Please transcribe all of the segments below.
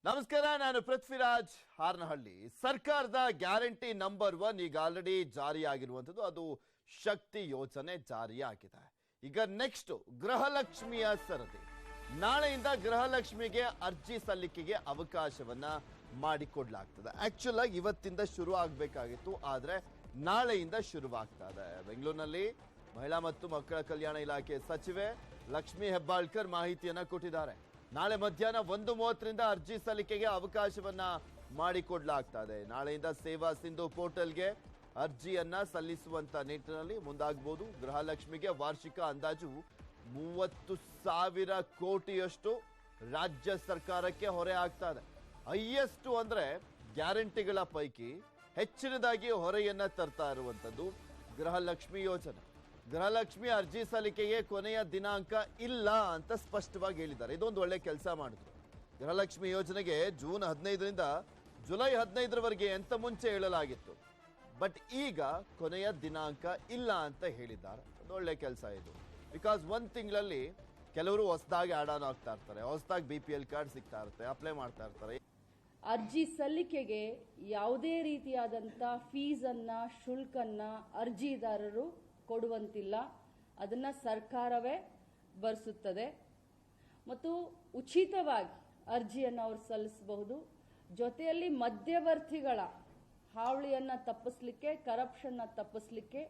ನಮಸ್ಕಾರ, ನಾನು ಪೃಥ್ವಿರಾಜ್ ಹಾರನಹಳ್ಳಿ. ಸರ್ಕಾರದ ಗ್ಯಾರಂಟಿ ನಂಬರ್ 1 ಈಗ ಆಲ್ರೆಡಿ ಜಾರಿಯಾಗಿರುವಂಥದ್ದು. ಅದು ಶಕ್ತಿ ಯೋಜನೆ ಜಾರಿಯಾಗಿದೆ. ಈಗ ನೆಕ್ಸ್ಟ್ ಗೃಹಲಕ್ಷ್ಮಿಯ ಸರದಿ. ನಾಳೆಯಿಂದ ಗೃಹಲಕ್ಷ್ಮಿಗೆ ಅರ್ಜಿ ಸಲ್ಲಿಕೆಗೆ ಅವಕಾಶವನ್ನ ಮಾಡಿಕೊಡ್ಲಾಗ್ತದೆ. ಆಕ್ಚುಲ್ ಆಗಿ ಇವತ್ತಿಂದ ಶುರು ಆಗಬೇಕಾಗಿತ್ತು, ಆದ್ರೆ ನಾಳೆಯಿಂದ ಶುರುವಾಗ್ತಾ ಇದೆ. ಬೆಂಗಳೂರಿನಲ್ಲಿ ಮಹಿಳಾ ಮತ್ತು ಮಕ್ಕಳ ಕಲ್ಯಾಣ ಇಲಾಖೆ ಸಚಿವೆ ಲಕ್ಷ್ಮಿ ಹೆಬ್ಬಾಳ್ಕರ್ ಮಾಹಿತಿಯನ್ನ ಕೊಟ್ಟಿದ್ದಾರೆ. ನಾಳೆ ಮಧ್ಯಾಹ್ನ 1:30ರಿಂದ ಅರ್ಜಿ ಸಲ್ಲಿಕೆಗೆ ಅವಕಾಶವನ್ನ ಮಾಡಿಕೊಡ್ಲಾಗ್ತಾ ಇದೆ. ನಾಳೆಯಿಂದ ಸೇವಾ ಸಿಂಧು ಪೋರ್ಟಲ್ಗೆ ಅರ್ಜಿಯನ್ನ ಸಲ್ಲಿಸುವಂತ ನಿಟ್ಟಿನಲ್ಲಿ ಮುಂದಾಗಬಹುದು. ಗೃಹಲಕ್ಷ್ಮಿಗೆ ವಾರ್ಷಿಕ ಅಂದಾಜು 30,000 ಕೋಟಿಯಷ್ಟು ರಾಜ್ಯ ಸರ್ಕಾರಕ್ಕೆ ಹೊರೆ ಆಗ್ತಾ ಇದೆ. ಹೈಯೆಸ್ಟ್ ಅಂದ್ರೆ ಗ್ಯಾರಂಟಿಗಳ ಪೈಕಿ ಹೆಚ್ಚಿನದಾಗಿ ಹೊರೆಯನ್ನ ತರ್ತಾ ಇರುವಂತದ್ದು ಗೃಹಲಕ್ಷ್ಮಿ ಯೋಜನೆ. ಗೃಹಲಕ್ಷ್ಮಿ ಅರ್ಜಿ ಸಲ್ಲಿಕೆಗೆ ಕೊನೆಯ ದಿನಾಂಕ ಇಲ್ಲ ಅಂತ ಸ್ಪಷ್ಟವಾಗಿ ಹೇಳಿದ್ದಾರೆ. ಇದೊಂದು ಒಳ್ಳೆ ಕೆಲಸ ಮಾಡಿದ್ರು. ಗೃಹಲಕ್ಷ್ಮಿ ಯೋಜನೆಗೆ ಜೂನ್ 15ರಿಂದ ಜುಲೈ 15ರವರೆಗೆ ಅಂತ ಮುಂಚೆ ಹೇಳಲಾಗಿತ್ತು. ಬಟ್ ಈಗ ಕೊನೆಯ ದಿನಾಂಕ ಇಲ್ಲ ಅಂತ ಹೇಳಿದ್ದಾರೆ. ಒಂದು ಒಳ್ಳೆ ಕೆಲಸ ಇದು. ಬಿಕಾಸ್ ಒಂದ್ ತಿಂಗಳಲ್ಲಿ ಕೆಲವರು ಹೊಸದಾಗಿ ಆಡ್ ಆನ್ ಆಗ್ತಾ ಇರ್ತಾರೆ, ಹೊಸದಾಗಿ BPL ಕಾರ್ಡ್ ಸಿಗ್ತಾ ಇರುತ್ತೆ, ಅಪ್ಲೈ ಮಾಡ್ತಾ ಇರ್ತಾರೆ. ಅರ್ಜಿ ಸಲ್ಲಿಕೆಗೆ ಯಾವುದೇ ರೀತಿಯಾದಂಥ ಫೀಸನ್ನ ಶುಲ್ಕನ್ನ ಅರ್ಜಿದಾರರು ಕೊಡುವಂತಿಲ್ಲ. ಅದನ್ನ ಸರ್ಕಾರವೇ ಭರಿಸುತ್ತದೆ ಮತ್ತು ಉಚಿತವಾಗಿ ಅರ್ಜಿಯನ್ನು ಅವರು ಸಲ್ಲಿಸಬಹುದು. ಜೊತೆಯಲ್ಲಿ ಮಧ್ಯವರ್ತಿಗಳ ಹಾವಳಿಯನ್ನ ತಪ್ಪಿಸಲಿಕ್ಕೆ, ಕರಪ್ಷನ್ನ ತಪ್ಪಿಸಲಿಕ್ಕೆ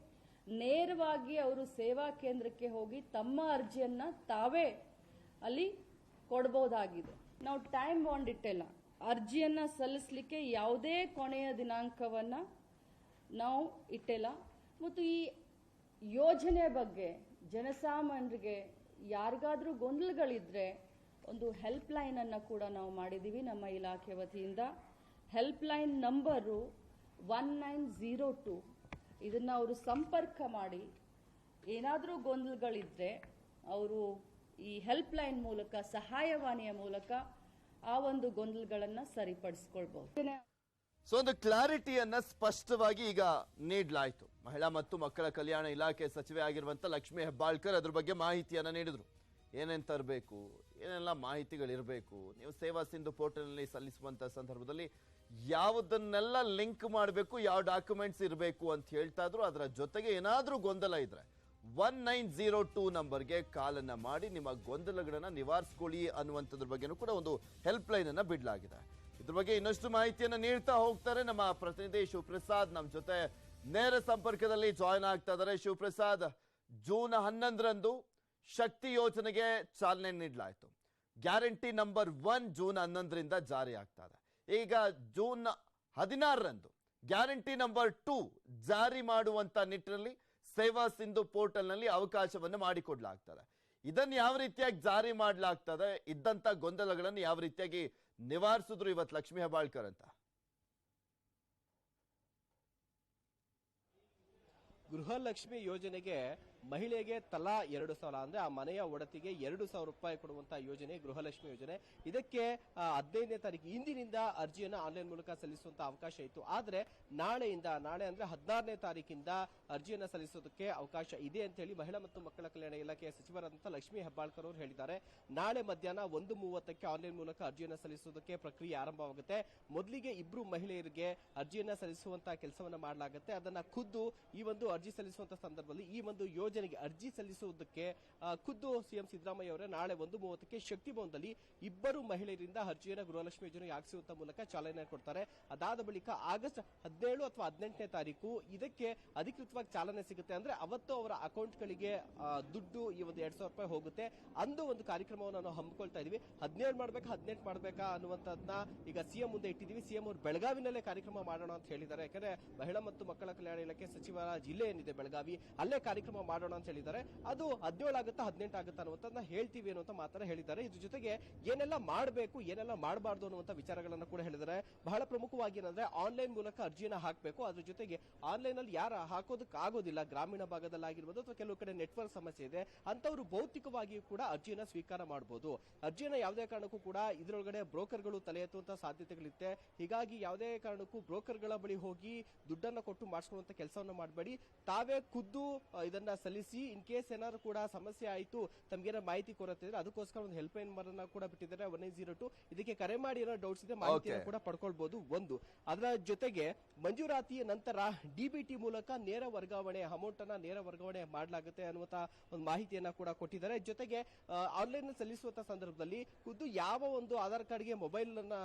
ನೇರವಾಗಿ ಅವರು ಸೇವಾ ಕೇಂದ್ರಕ್ಕೆ ಹೋಗಿ ತಮ್ಮ ಅರ್ಜಿಯನ್ನ ತಾವೇ ಅಲ್ಲಿ ಕೊಡಬಹುದಾಗಿದೆ. ನಾವು ಟೈಮ್ ಬಾಂಡ್ ಇಟ್ಟಿಲ್ಲ. ಅರ್ಜಿಯನ್ನ ಸಲ್ಲಿಸಲಿಕ್ಕೆ ಯಾವುದೇ ಕೊನೆಯ ದಿನಾಂಕವನ್ನ ನಾವು ಇಟ್ಟಿಲ್ಲ. ಮತ್ತು ಈ ಯೋಜನೆ ಬಗ್ಗೆ ಜನಸಾಮಾನ್ಯರಿಗೆ ಯಾರಿಗಾದ್ರೂ ಗೊಂದಲಗಳಿದ್ರೆ ಒಂದು ಹೆಲ್ಪ್ ಲೈನ್ ಅನ್ನ ಕೂಡ ನಾವು ಮಾಡಿದ್ದೀವಿ ನಮ್ಮ ಇಲಾಖೆ ವತಿಯಿಂದ. Help line number 1902. ಇದನ್ನ ಅವರು ಸಂಪರ್ಕ ಮಾಡಿ ಏನಾದರೂ ಗೊಂದಲಗಳಿದ್ರೆ ಅವರು ಈ ಹೆಲ್ಪ್ ಲೈನ್ ಮೂಲಕ, ಸಹಾಯವಾಣಿಯ ಮೂಲಕ ಆ ಒಂದು ಗೊಂದಲಗಳನ್ನ ಸರಿಪಡಿಸಿಕೊಳ್ಬಹುದು. ಸೊ ಒಂದು ಕ್ಲಾರಿಟಿಯನ್ನ ಸ್ಪಷ್ಟವಾಗಿ ಈಗ ನೀಡಲಾಯಿತು. ಮಹಿಳಾ ಮತ್ತು ಮಕ್ಕಳ ಕಲ್ಯಾಣ ಇಲಾಖೆ ಸಚಿವೆ ಆಗಿರುವಂತ ಲಕ್ಷ್ಮಿ ಹೆಬ್ಬಾಳ್ಕರ್ ಅದ್ರ ಬಗ್ಗೆ ಮಾಹಿತಿಯನ್ನ ನೀಡಿದ್ರು. ಏನೇನ್ ತರಬೇಕು, ಏನೆಲ್ಲ ಮಾಹಿತಿಗಳಿರಬೇಕು, ನೀವು ಸೇವಾ ಸಿಂಧು ಪೋರ್ಟಲ್ನಲ್ಲಿ ಸಲ್ಲಿಸುವಂತ ಸಂದರ್ಭದಲ್ಲಿ ಯಾವುದನ್ನೆಲ್ಲ ಲಿಂಕ್ ಮಾಡಬೇಕು, ಯಾವ ಡಾಕ್ಯುಮೆಂಟ್ಸ್ ಇರಬೇಕು ಅಂತ ಹೇಳ್ತಾ ಇದ್ರು. ಅದರ ಜೊತೆಗೆ ಏನಾದ್ರೂ ಗೊಂದಲ ಇದ್ರೆ 1902 ನಂಬರ್ಗೆ ಕಾಲನ್ನ ಮಾಡಿ ನಿಮ್ಮ ಗೊಂದಲಗಳನ್ನ ನಿವಾರಿಸಿಕೊಳ್ಳಿ ಅನ್ನುವಂಥದ್ರ ಬಗ್ಗೆನೂ ಕೂಡ ಒಂದು ಹೆಲ್ಪ್ ಲೈನ್ ಅನ್ನ ಬಿಡಲಾಗಿದೆ. ಇದ್ರ ಬಗ್ಗೆ ಇನ್ನಷ್ಟು ಮಾಹಿತಿಯನ್ನ ನೀಡ್ತಾ ಹೋಗ್ತಾರೆ ನಮ್ಮ ಪ್ರತಿನಿಧಿ ಶಿವಪ್ರಸಾದ್. ನಮ್ಮ ಜೊತೆ ನೇರ ಸಂಪರ್ಕದಲ್ಲಿ ಜಾಯ್ನ್ ಆಗ್ತಾ ಇದ್ದಾರೆ. ಶಿವಪ್ರಸಾದ್, ಜೂನ್ 11ರಂದು ಶಕ್ತಿ ಯೋಜನೆಗೆ ಚಾಲನೆ ನೀಡಲಾಯಿತು. ಗ್ಯಾರಂಟಿ ನಂಬರ್ 1 ಜೂನ್ 11ರಿಂದ ಜಾರಿ ಆಗ್ತಾ ಇದೆ. ಈಗ ಜೂನ್ 16ರಂದು ಗ್ಯಾರಂಟಿ ನಂಬರ್ 2 ಜಾರಿ ಮಾಡುವಂತ ನಿಟ್ಟಿನಲ್ಲಿ ಸೇವಾ ಸಿಂಧು ಪೋರ್ಟಲ್ನಲ್ಲಿ ಅವಕಾಶವನ್ನು ಮಾಡಿಕೊಡ್ಲಾಗ್ತದೆ. ಇದನ್ನು ಯಾವ ರೀತಿಯಾಗಿ ಜಾರಿ ಮಾಡಲಾಗ್ತದೆ, ಇದ್ದಂತ ಗೊಂದಲಗಳನ್ನು ಯಾವ ರೀತಿಯಾಗಿ ನಿವಾರಿಸಿದ್ರು ಇವತ್ತು ಲಕ್ಷ್ಮಿ ಹೆಬ್ಬಾಳ್ಕರ್ ಅಂತ? ಗೃಹಲಕ್ಷ್ಮಿ ಯೋಜನೆಗೆ ಮಹಿಳೆಗೆ ತಲಾ 2,000 ಅಂದ್ರೆ ಆ ಮನೆಯ ಒಡತಿಗೆ 2,000 ರೂಪಾಯಿ ಕೊಡುವಂತಹ ಯೋಜನೆ ಗೃಹಲಕ್ಷ್ಮಿ ಯೋಜನೆ. ಇದಕ್ಕೆ 15ನೇ ತಾರೀಕು ಇಂದಿನಿಂದ ಅರ್ಜಿಯನ್ನು ಆನ್ಲೈನ್ ಮೂಲಕ ಸಲ್ಲಿಸುವಂತ ಅವಕಾಶ ಇತ್ತು. ಆದ್ರೆ ನಾಳೆ ಅಂದ್ರೆ 16ನೇ ತಾರೀಕಿಂದ ಅರ್ಜಿಯನ್ನು ಸಲ್ಲಿಸೋದಕ್ಕೆ ಅವಕಾಶ ಇದೆ ಅಂತ ಹೇಳಿ ಮಹಿಳಾ ಮತ್ತು ಮಕ್ಕಳ ಕಲ್ಯಾಣ ಇಲಾಖೆಯ ಸಚಿವರಾದಂತಹ ಲಕ್ಷ್ಮಿ ಹೆಬ್ಬಾಳ್ಕರ್ ಅವರು ಹೇಳಿದ್ದಾರೆ. ನಾಳೆ ಮಧ್ಯಾಹ್ನ 1:30ಕ್ಕೆ ಆನ್ಲೈನ್ ಮೂಲಕ ಅರ್ಜಿಯನ್ನು ಸಲ್ಲಿಸೋದಕ್ಕೆ ಪ್ರಕ್ರಿಯೆ ಆರಂಭವಾಗುತ್ತೆ. ಮೊದಲಿಗೆ 2 ಮಹಿಳೆಯರಿಗೆ ಅರ್ಜಿಯನ್ನ ಸಲ್ಲಿಸುವಂತಹ ಕೆಲಸವನ್ನ ಮಾಡಲಾಗುತ್ತೆ. ಅದನ್ನ ಖುದ್ದು ಈ ಒಂದು ಅರ್ಜಿ ಸಲ್ಲಿಸುವಂತ ಸಂದರ್ಭದಲ್ಲಿ ಈ ಒಂದು ಯೋಜನೆಗೆ ಅರ್ಜಿ ಸಲ್ಲಿಸುವುದಕ್ಕೆ ಖುದ್ದು ಸಿಎಂ ಸಿದ್ದರಾಮಯ್ಯ ಅವರೇ ನಾಳೆ 1:30ಕ್ಕೆ ಶಕ್ತಿ ಭವನದಲ್ಲಿ 2 ಮಹಿಳೆಯರಿಂದ ಅರ್ಜಿಯನ್ನು ಗೃಹಲಕ್ಷ್ಮಿ ಯೋಜನೆಗೆ ಹಾಕಿಸುವಂತ ಮೂಲಕ ಚಾಲನೆ ಕೊಡ್ತಾರೆ. ಅದಾದ ಬಳಿಕ ಆಗಸ್ಟ್ 17 ಅಥವಾ 18ನೇ ತಾರೀಕು ಇದಕ್ಕೆ ಅಧಿಕೃತವಾಗಿ ಚಾಲನೆ ಸಿಗುತ್ತೆ. ಅಂದ್ರೆ ಅವತ್ತು ಅವರ ಅಕೌಂಟ್ಗಳಿಗೆ ದುಡ್ಡು ಈ ಒಂದು 2,000 ರೂಪಾಯಿ ಹೋಗುತ್ತೆ. ಅಂದು ಒಂದು ಕಾರ್ಯಕ್ರಮವನ್ನು ನಾವು ಹಮ್ಮಿಕೊಳ್ತಾ ಇದೀವಿ. 17 ಮಾಡ್ಬೇಕಾ 18 ಮಾಡ್ಬೇಕಾ ಅನ್ನುವಂಥದ್ದನ್ನ ಈಗ ಸಿಎಂ ಮುಂದೆ ಇಟ್ಟಿದ್ದೀವಿ. ಸಿಎಂ ಅವರು ಬೆಳಗಾವಿನಲ್ಲೇ ಕಾರ್ಯಕ್ರಮ ಮಾಡೋಣ ಅಂತ ಹೇಳಿದ್ದಾರೆ. ಯಾಕಂದ್ರೆ ಮಹಿಳಾ ಮತ್ತು ಮಕ್ಕಳ ಕಲ್ಯಾಣ ಇಲಾಖೆ ಸಚಿವರ ಜಿಲ್ಲೆ ಏನಿದೆ ಬೆಳಗಾವಿ, ಅಲ್ಲೇ ಕಾರ್ಯಕ್ರಮ ಮಾಡೋಣ ಅಂತ ಹೇಳಿದ್ದಾರೆ. ಅದು 17 ಆಗುತ್ತಾ 18 ಆಗುತ್ತಾ ಅನ್ನುವಂಥದ್ದನ್ನ ಹೇಳ್ತೀವಿ ಅನ್ನುವಂತ ಮಾತನ್ನ ಹೇಳಿದ್ದಾರೆ. ಇದ್ರ ಜೊತೆಗೆ ಏನೆಲ್ಲ ಮಾಡಬೇಕು, ಏನೆಲ್ಲ ಮಾಡಬಾರ್ದು ಅನ್ನುವಂತ ವಿಚಾರಗಳನ್ನ ಕೂಡ ಹೇಳಿದ್ದಾರೆ. ಬಹಳ ಪ್ರಮುಖವಾಗಿ ಏನಂದ್ರೆ ಆನ್ಲೈನ್ ಮೂಲಕ ಅರ್ಜಿಯನ್ನ ಹಾಕಬೇಕು. ಅದ್ರ ಜೊತೆಗೆ ಆನ್ಲೈನ್ ಅಲ್ಲಿ ಯಾರು ಹಾಕೋದಕ್ಕೆ ಆಗೋದಿಲ್ಲ, ಗ್ರಾಮೀಣ ಭಾಗದಲ್ಲಿ ಆಗಿರ್ಬೋದು ಅಥವಾ ಕೆಲವು ಕಡೆ ನೆಟ್ವರ್ಕ್ ಸಮಸ್ಯೆ ಇದೆ ಅಂತವರು ಭೌತಿಕವಾಗಿಯೂ ಕೂಡ ಅರ್ಜಿಯನ್ನ ಸ್ವೀಕಾರ ಮಾಡಬಹುದು. ಅರ್ಜಿಯನ್ನ ಯಾವುದೇ ಕಾರಣಕ್ಕೂ ಕೂಡ ಇದರೊಳಗಡೆ ಬ್ರೋಕರ್ಗಳು ತಲೆ ಎತ್ತುವಂತಹ ಸಾಧ್ಯತೆಗಳಿರುತ್ತೆ. ಹೀಗಾಗಿ ಯಾವುದೇ ಕಾರಣಕ್ಕೂ ಬ್ರೋಕರ್ಗಳ ಬಳಿ ಹೋಗಿ ದುಡ್ಡನ್ನ ಕೊಟ್ಟು ಮಾಡಿಸುವಂತ ಕೆಲಸವನ್ನು ಮಾಡಬೇಡಿ. ತಾವೇ ಖುದ್ದು ಇದನ್ನ ಸಲ್ಲಿಸಿ ಇನ್ ಕೇಸ್ ಏನಾದ್ರು ಕೂಡ ಸಮಸ್ಯೆ ಆಯಿತು ತಮ್ಗೇನಾದ್ರು ಮಾಹಿತಿ ಕೊರತೆ ಇದ್ರೆ ಅದಕ್ಕೋಸ್ಕರ ಒಂದು ಹೆಲ್ಪ್ ಲೈನ್ ನಂಬರ್ ಅನ್ನ ಕೂಡ ಬಿಟ್ಟಿದ್ದಾರೆ 1902. ಇದಕ್ಕೆ ಕರೆ ಮಾಡಿ ಏನೋ ಡೌಟ್ಸ್ ಇದೆ ಮಾಹಿತಿಯನ್ನು ಕೂಡ ಪಡ್ಕೊಳ್ಬಹುದು. ಒಂದು ಅದರ ಜೊತೆಗೆ ಮಂಜೂರಾತಿ ನಂತರ ಡಿಬಿಟಿ ಮೂಲಕ ನೇರ ವರ್ಗಾವಣೆ ಅಮೌಂಟ್ ಅನ್ನ ನೇರ ವರ್ಗಾವಣೆ ಮಾಡಲಾಗುತ್ತೆ ಅನ್ನುವಂತ ಒಂದು ಮಾಹಿತಿಯನ್ನ ಕೂಡ ಕೊಟ್ಟಿದ್ದಾರೆ. ಜೊತೆಗೆ ಆನ್ಲೈನ್ ಸಲ್ಲಿಸುವಂತ ಸಂದರ್ಭದಲ್ಲಿ ಖುದ್ದು ಯಾವ ಒಂದು ಆಧಾರ್ ಕಾರ್ಡ್ಗೆ ಮೊಬೈಲ್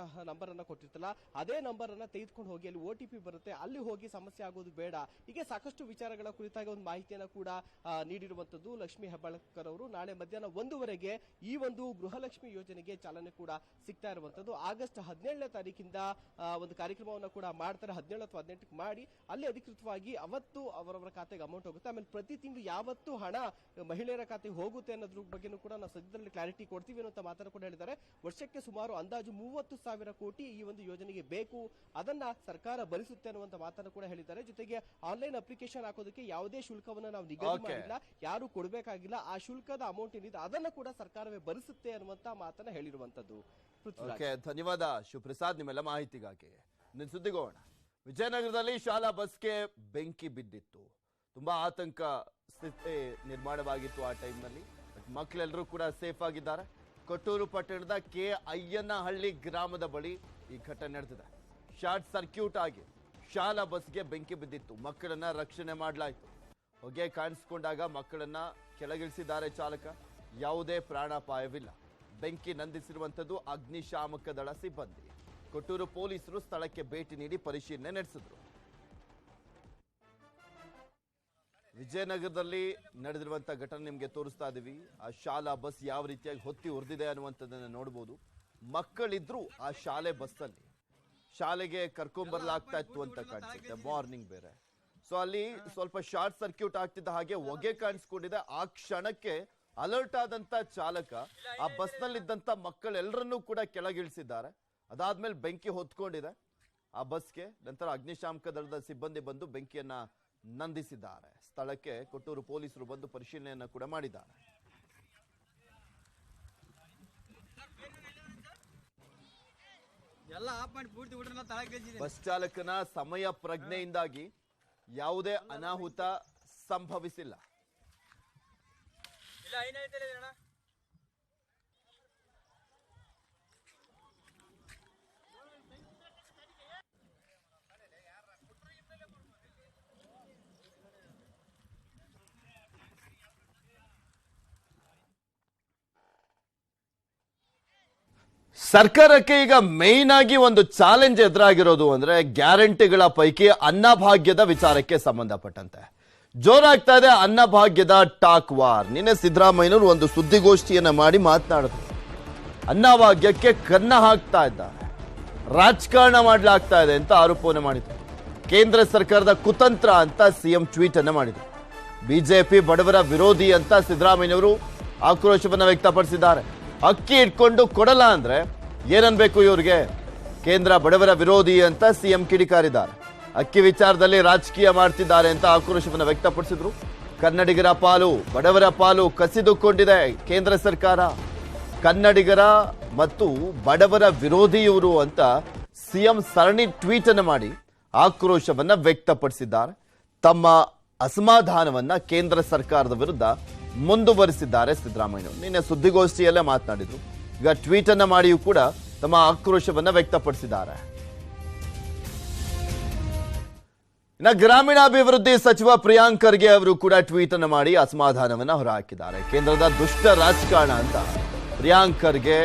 ನಂಬರ್ ಅನ್ನ ಕೊಟ್ಟಿರ್ತಲ್ಲ ಅದೇ ನಂಬರ್ ಅನ್ನ ತೆಗೆದುಕೊಂಡು ಹೋಗಿ ಅಲ್ಲಿ OTP ಬರುತ್ತೆ, ಅಲ್ಲಿ ಹೋಗಿ ಸಮಸ್ಯೆ ಆಗೋದು ಬೇಡ. ಹೀಗೆ ಸಾಕಷ್ಟು ವಿಚಾರಗಳ ಕುರಿತಾಗಿ ಒಂದು ಮಾಹಿತಿಯನ್ನ ಕೂಡ ನೀಡಿರುವಂತದ್ದು ಲಕ್ಷ್ಮೀ ಹೆಬ್ಬಾಳ್ಕರ್ ಅವರು. ನಾಳೆ ಮಧ್ಯಾಹ್ನ 1:00ಗೆ ಈ ಒಂದು ಗೃಹಲಕ್ಷ್ಮಿ ಯೋಜನೆಗೆ ಚಾಲನೆ ಕೂಡ ಸಿಗ್ತಾ ಇರುವಂತದ್ದು. ಆಗಸ್ಟ್ 17ನೇ ತಾರೀಕಿಂದ ಒಂದು ಕಾರ್ಯಕ್ರಮವನ್ನು ಕೂಡ ಮಾಡ್ತಾರೆ. 17 ಅಥವಾ 18ಕ್ಕೆ ಮಾಡಿ ಅಲ್ಲಿ ಅಧಿಕೃತವಾಗಿ ಅವತ್ತು ಅವರವರ ಖಾತೆಗೆ ಅಮೌಂಟ್ ಹೋಗುತ್ತೆ. ಆಮೇಲೆ ಪ್ರತಿ ತಿಂಗಳು ಯಾವತ್ತು ಹಣ ಮಹಿಳೆಯರ ಖಾತೆಗೆ ಹೋಗುತ್ತೆ ಅನ್ನೋದ್ರ ಬಗ್ಗೆನೂ ಕೂಡ ನಾವು ಸದ್ಯದಲ್ಲಿ ಕ್ಲಾರಿಟಿ ಕೊಡ್ತೀವಿ ಅನ್ನೋ ಮಾತನ್ನು ಕೂಡ ಹೇಳಿದ್ದಾರೆ. ವರ್ಷಕ್ಕೆ ಸುಮಾರು ಅಂದಾಜು 30,000 ಕೋಟಿ ಈ ಒಂದು ಯೋಜನೆಗೆ ಬೇಕು, ಅದನ್ನ ಸರ್ಕಾರ ಭರಿಸುತ್ತೆ ಅನ್ನುವಂತ ಮಾತನ್ನು ಕೂಡ ಹೇಳಿದ್ದಾರೆ. ಜೊತೆಗೆ ಆನ್ಲೈನ್ ಅಪ್ಲಿಕೇಶನ್ ಹಾಕೋದಕ್ಕೆ ಯಾವುದೇ ಶುಲ್ಕವನ್ನು ನಾವು ನಿಗದಿ ಮಾಡಿಲ್ಲ, ಯಾರು ಕೊಡಬೇಕಾಗಿಲ್ಲ. ಆ ಶುಲ್ಕದ ಅಮೌಂಟ್ ಏನಿದೆ ಅದನ್ನು ಕೂಡ ಸರ್ಕಾರವೇ ಭರಿಸುತ್ತೆ ಅನ್ನುವಂತ ಮಾತನ್ನ ಹೇಳಿರುವಂತದ್ದು. ಧನ್ಯವಾದ ಶಿವಪ್ರಸಾದ್ ನಿಮ್ಮೆಲ್ಲ ಮಾಹಿತಿಗಾಗಿ. ಸುದ್ದಿಗೋಣ. ವಿಜಯನಗರದಲ್ಲಿ ಶಾಲಾ ಬಸ್ಗೆ ಬೆಂಕಿ ಬಿದ್ದಿತ್ತು. ತುಂಬಾ ಆತಂಕ ಸ್ಥಿತಿ ನಿರ್ಮಾಣವಾಗಿತ್ತು ಆ ಟೈಮ್ನಲ್ಲಿ. ಮಕ್ಕಳೆಲ್ಲರೂ ಕೂಡ ಸೇಫ್ ಆಗಿದ್ದಾರೆ. ಕೊಟ್ಟೂರು ಪಟ್ಟಣದ ಅಯ್ಯನಹಳ್ಳಿ ಗ್ರಾಮದ ಬಳಿ ಈ ಘಟನೆ ನಡೆದಿದೆ. ಶಾರ್ಟ್ ಸರ್ಕ್ಯೂಟ್ ಆಗಿ ಶಾಲಾ ಬಸ್ಗೆ ಬೆಂಕಿ ಬಿದ್ದಿತ್ತು. ಮಕ್ಕಳನ್ನ ರಕ್ಷಣೆ ಮಾಡಲಾಯಿತು. ಹೊಗೆ ಕಾಣಿಸಿಕೊಂಡಾಗ ಮಕ್ಕಳನ್ನ ಕೆಳಗಿಳಿಸಿದ್ದಾರೆ ಚಾಲಕ. ಯಾವುದೇ ಪ್ರಾಣಾಪಾಯವಿಲ್ಲ. ಬೆಂಕಿ ನಂದಿಸಿರುವಂಥದ್ದು ಅಗ್ನಿಶಾಮಕ ದಳ ಸಿಬ್ಬಂದಿ. ಕೊಟ್ಟೂರು ಪೊಲೀಸರು ಸ್ಥಳಕ್ಕೆ ಭೇಟಿ ನೀಡಿ ಪರಿಶೀಲನೆ ನಡೆಸಿದ್ರು. ವಿಜಯನಗರದಲ್ಲಿ ನಡೆದಿರುವಂತಹ ಘಟನೆ ನಿಮಗೆ ತೋರಿಸ್ತಾ ಇದೀವಿ. ಆ ಶಾಲಾ ಬಸ್ ಯಾವ ರೀತಿಯಾಗಿ ಹೊತ್ತಿ ಉರಿದಿದೆ ಅನ್ನುವಂಥದ್ದನ್ನ ನೋಡಬಹುದು. ಮಕ್ಕಳಿದ್ರು ಆ ಶಾಲೆ ಬಸ್ಸಲ್ಲಿ. ಶಾಲೆಗೆ ಕರ್ಕೊಂಡ್ಬರ್ಲಾಗ್ತಾ ಇತ್ತು ಅಂತ ಕಾಣಿಸುತ್ತೆ, ಮಾರ್ನಿಂಗ್ ಬೇರೆ. ಸೊ ಅಲ್ಲಿ ಸ್ವಲ್ಪ ಶಾರ್ಟ್ ಸರ್ಕ್ಯೂಟ್ ಆಗ್ತಿದ್ದ ಹಾಗೆ ಹೊಗೆ ಕಾಣಿಸ್ಕೊಂಡಿದೆ. ಆ ಕ್ಷಣಕ್ಕೆ ಅಲರ್ಟ್ ಆದಂತ ಚಾಲಕ ಆ ಬಸ್ನಲ್ಲಿದ್ದಂತ ಮಕ್ಕಳೆಲ್ಲರನ್ನೂ ಕೂಡ ಕೆಳಗಿಳಿಸಿದ್ದಾರೆ. ಅದಾದ್ಮೇಲೆ ಬೆಂಕಿ ಹೊತ್ಕೊಂಡಿದೆ ಆ ಬಸ್ಗೆ. ನಂತರ ಅಗ್ನಿಶಾಮಕ ದಳದ ಸಿಬ್ಬಂದಿ ಬಂದು ಬೆಂಕಿಯನ್ನ ನಂದಿಸಿದ್ದಾರೆ. ಸ್ಥಳಕ್ಕೆ ಕೊಟ್ಟೂರು ಪೊಲೀಸರು ಬಂದು ಪರಿಶೀಲನೆಯನ್ನ ಕೂಡ ಮಾಡಿದ್ದಾರೆ. ಬಸ್ ಚಾಲಕನ ಸಮಯ ಪ್ರಜ್ಞೆಯಿಂದಾಗಿ ಯಾವುದೇ ಅನಾಹುತ ಸಂಭವಿಸಿಲ್ಲ. ಸರ್ಕಾರಕ್ಕೆ ಈಗ ಮೇನ್ ಆಗಿ ಒಂದು ಚಾಲೆಂಜ್ ಎದುರಾಗಿರೋದು ಅಂದ್ರೆ ಗ್ಯಾರಂಟಿಗಳ ಪೈಕಿ ಅನ್ನಭಾಗ್ಯದ ವಿಚಾರಕ್ಕೆ ಸಂಬಂಧಪಟ್ಟಂತೆ ಜೋರಾಗ್ತಾ ಇದೆ ಅನ್ನಭಾಗ್ಯದ ಟಾಕ್ ವಾರ್. ನಿನ್ನೆ ಸಿದ್ದರಾಮಯ್ಯನವರು ಒಂದು ಸುದ್ದಿಗೋಷ್ಠಿಯನ್ನ ಮಾಡಿ ಮಾತನಾಡಿದ್ರು. ಅನ್ನಭಾಗ್ಯಕ್ಕೆ ಕನ್ನ ಹಾಕ್ತಾ ಇದ್ದಾರೆ, ರಾಜಕಾರಣ ಮಾಡಲಾಗ್ತಾ ಇದೆ ಅಂತ ಆರೋಪವನ್ನು ಮಾಡಿದ್ರು. ಕೇಂದ್ರ ಸರ್ಕಾರದ ಕುತಂತ್ರ ಅಂತ ಸಿಎಂ ಟ್ವೀಟ್ ಅನ್ನ ಮಾಡಿದ್ರು. ಬಿಜೆಪಿ ಬಡವರ ವಿರೋಧಿ ಅಂತ ಸಿದ್ದರಾಮಯ್ಯನವರು ಆಕ್ರೋಶವನ್ನ ವ್ಯಕ್ತಪಡಿಸಿದ್ದಾರೆ. ಅಕ್ಕಿ ಇಟ್ಕೊಂಡು ಕೊಡಲ್ಲ ಅಂದ್ರೆ ಏನನ್ಬೇಕು ಇವ್ರಿಗೆ? ಕೇಂದ್ರ ಬಡವರ ವಿರೋಧಿ ಅಂತ ಸಿಎಂ ಕಿಡಿಕಾರಿದ್ದಾರೆ. ಅಕ್ಕಿ ವಿಚಾರದಲ್ಲಿ ರಾಜಕೀಯ ಮಾಡ್ತಿದ್ದಾರೆ ಅಂತ ಆಕ್ರೋಶವನ್ನು ವ್ಯಕ್ತಪಡಿಸಿದ್ರು. ಕನ್ನಡಿಗರ ಪಾಲು, ಬಡವರ ಪಾಲು ಕಸಿದುಕೊಂಡಿದೆ ಕೇಂದ್ರ ಸರ್ಕಾರ. ಕನ್ನಡಿಗರ ಮತ್ತು ಬಡವರ ವಿರೋಧಿ ಇವರು ಅಂತ ಸಿಎಂ ಸರಣಿ ಟ್ವೀಟ್ ಅನ್ನು ಮಾಡಿ ಆಕ್ರೋಶವನ್ನ ವ್ಯಕ್ತಪಡಿಸಿದ್ದಾರೆ. ತಮ್ಮ ಅಸಮಾಧಾನವನ್ನ ಕೇಂದ್ರ ಸರ್ಕಾರದ ವಿರುದ್ಧ ಮುಂದುವರಿಸಿದ್ದಾರೆ ಸಿದ್ದರಾಮಯ್ಯನವರು. ನಿನ್ನೆ ಸುದ್ದಿಗೋಷ್ಠಿಯಲ್ಲೇ ಮಾತನಾಡಿದ್ರು. ಈಗ ಟ್ವೀಟ್ ಅನ್ನ ಮಾಡಿಯೂ ಕೂಡ ತಮ್ಮ ಆಕ್ರೋಶವನ್ನ ವ್ಯಕ್ತಪಡಿಸಿದ್ದಾರೆ. ಇನ್ನು ಗ್ರಾಮೀಣಾಭಿವೃದ್ಧಿ ಸಚಿವ ಪ್ರಿಯಾಂಕ್ ಖರ್ಗೆ ಅವರು ಕೂಡ ಟ್ವೀಟ್ ಅನ್ನು ಮಾಡಿ ಅಸಮಾಧಾನವನ್ನ ಹೊರಹಾಕಿದ್ದಾರೆ. ಕೇಂದ್ರದ ದುಷ್ಟ ರಾಜಕಾರಣ ಅಂತ ಪ್ರಿಯಾಂಕ್ ಖರ್ಗೆ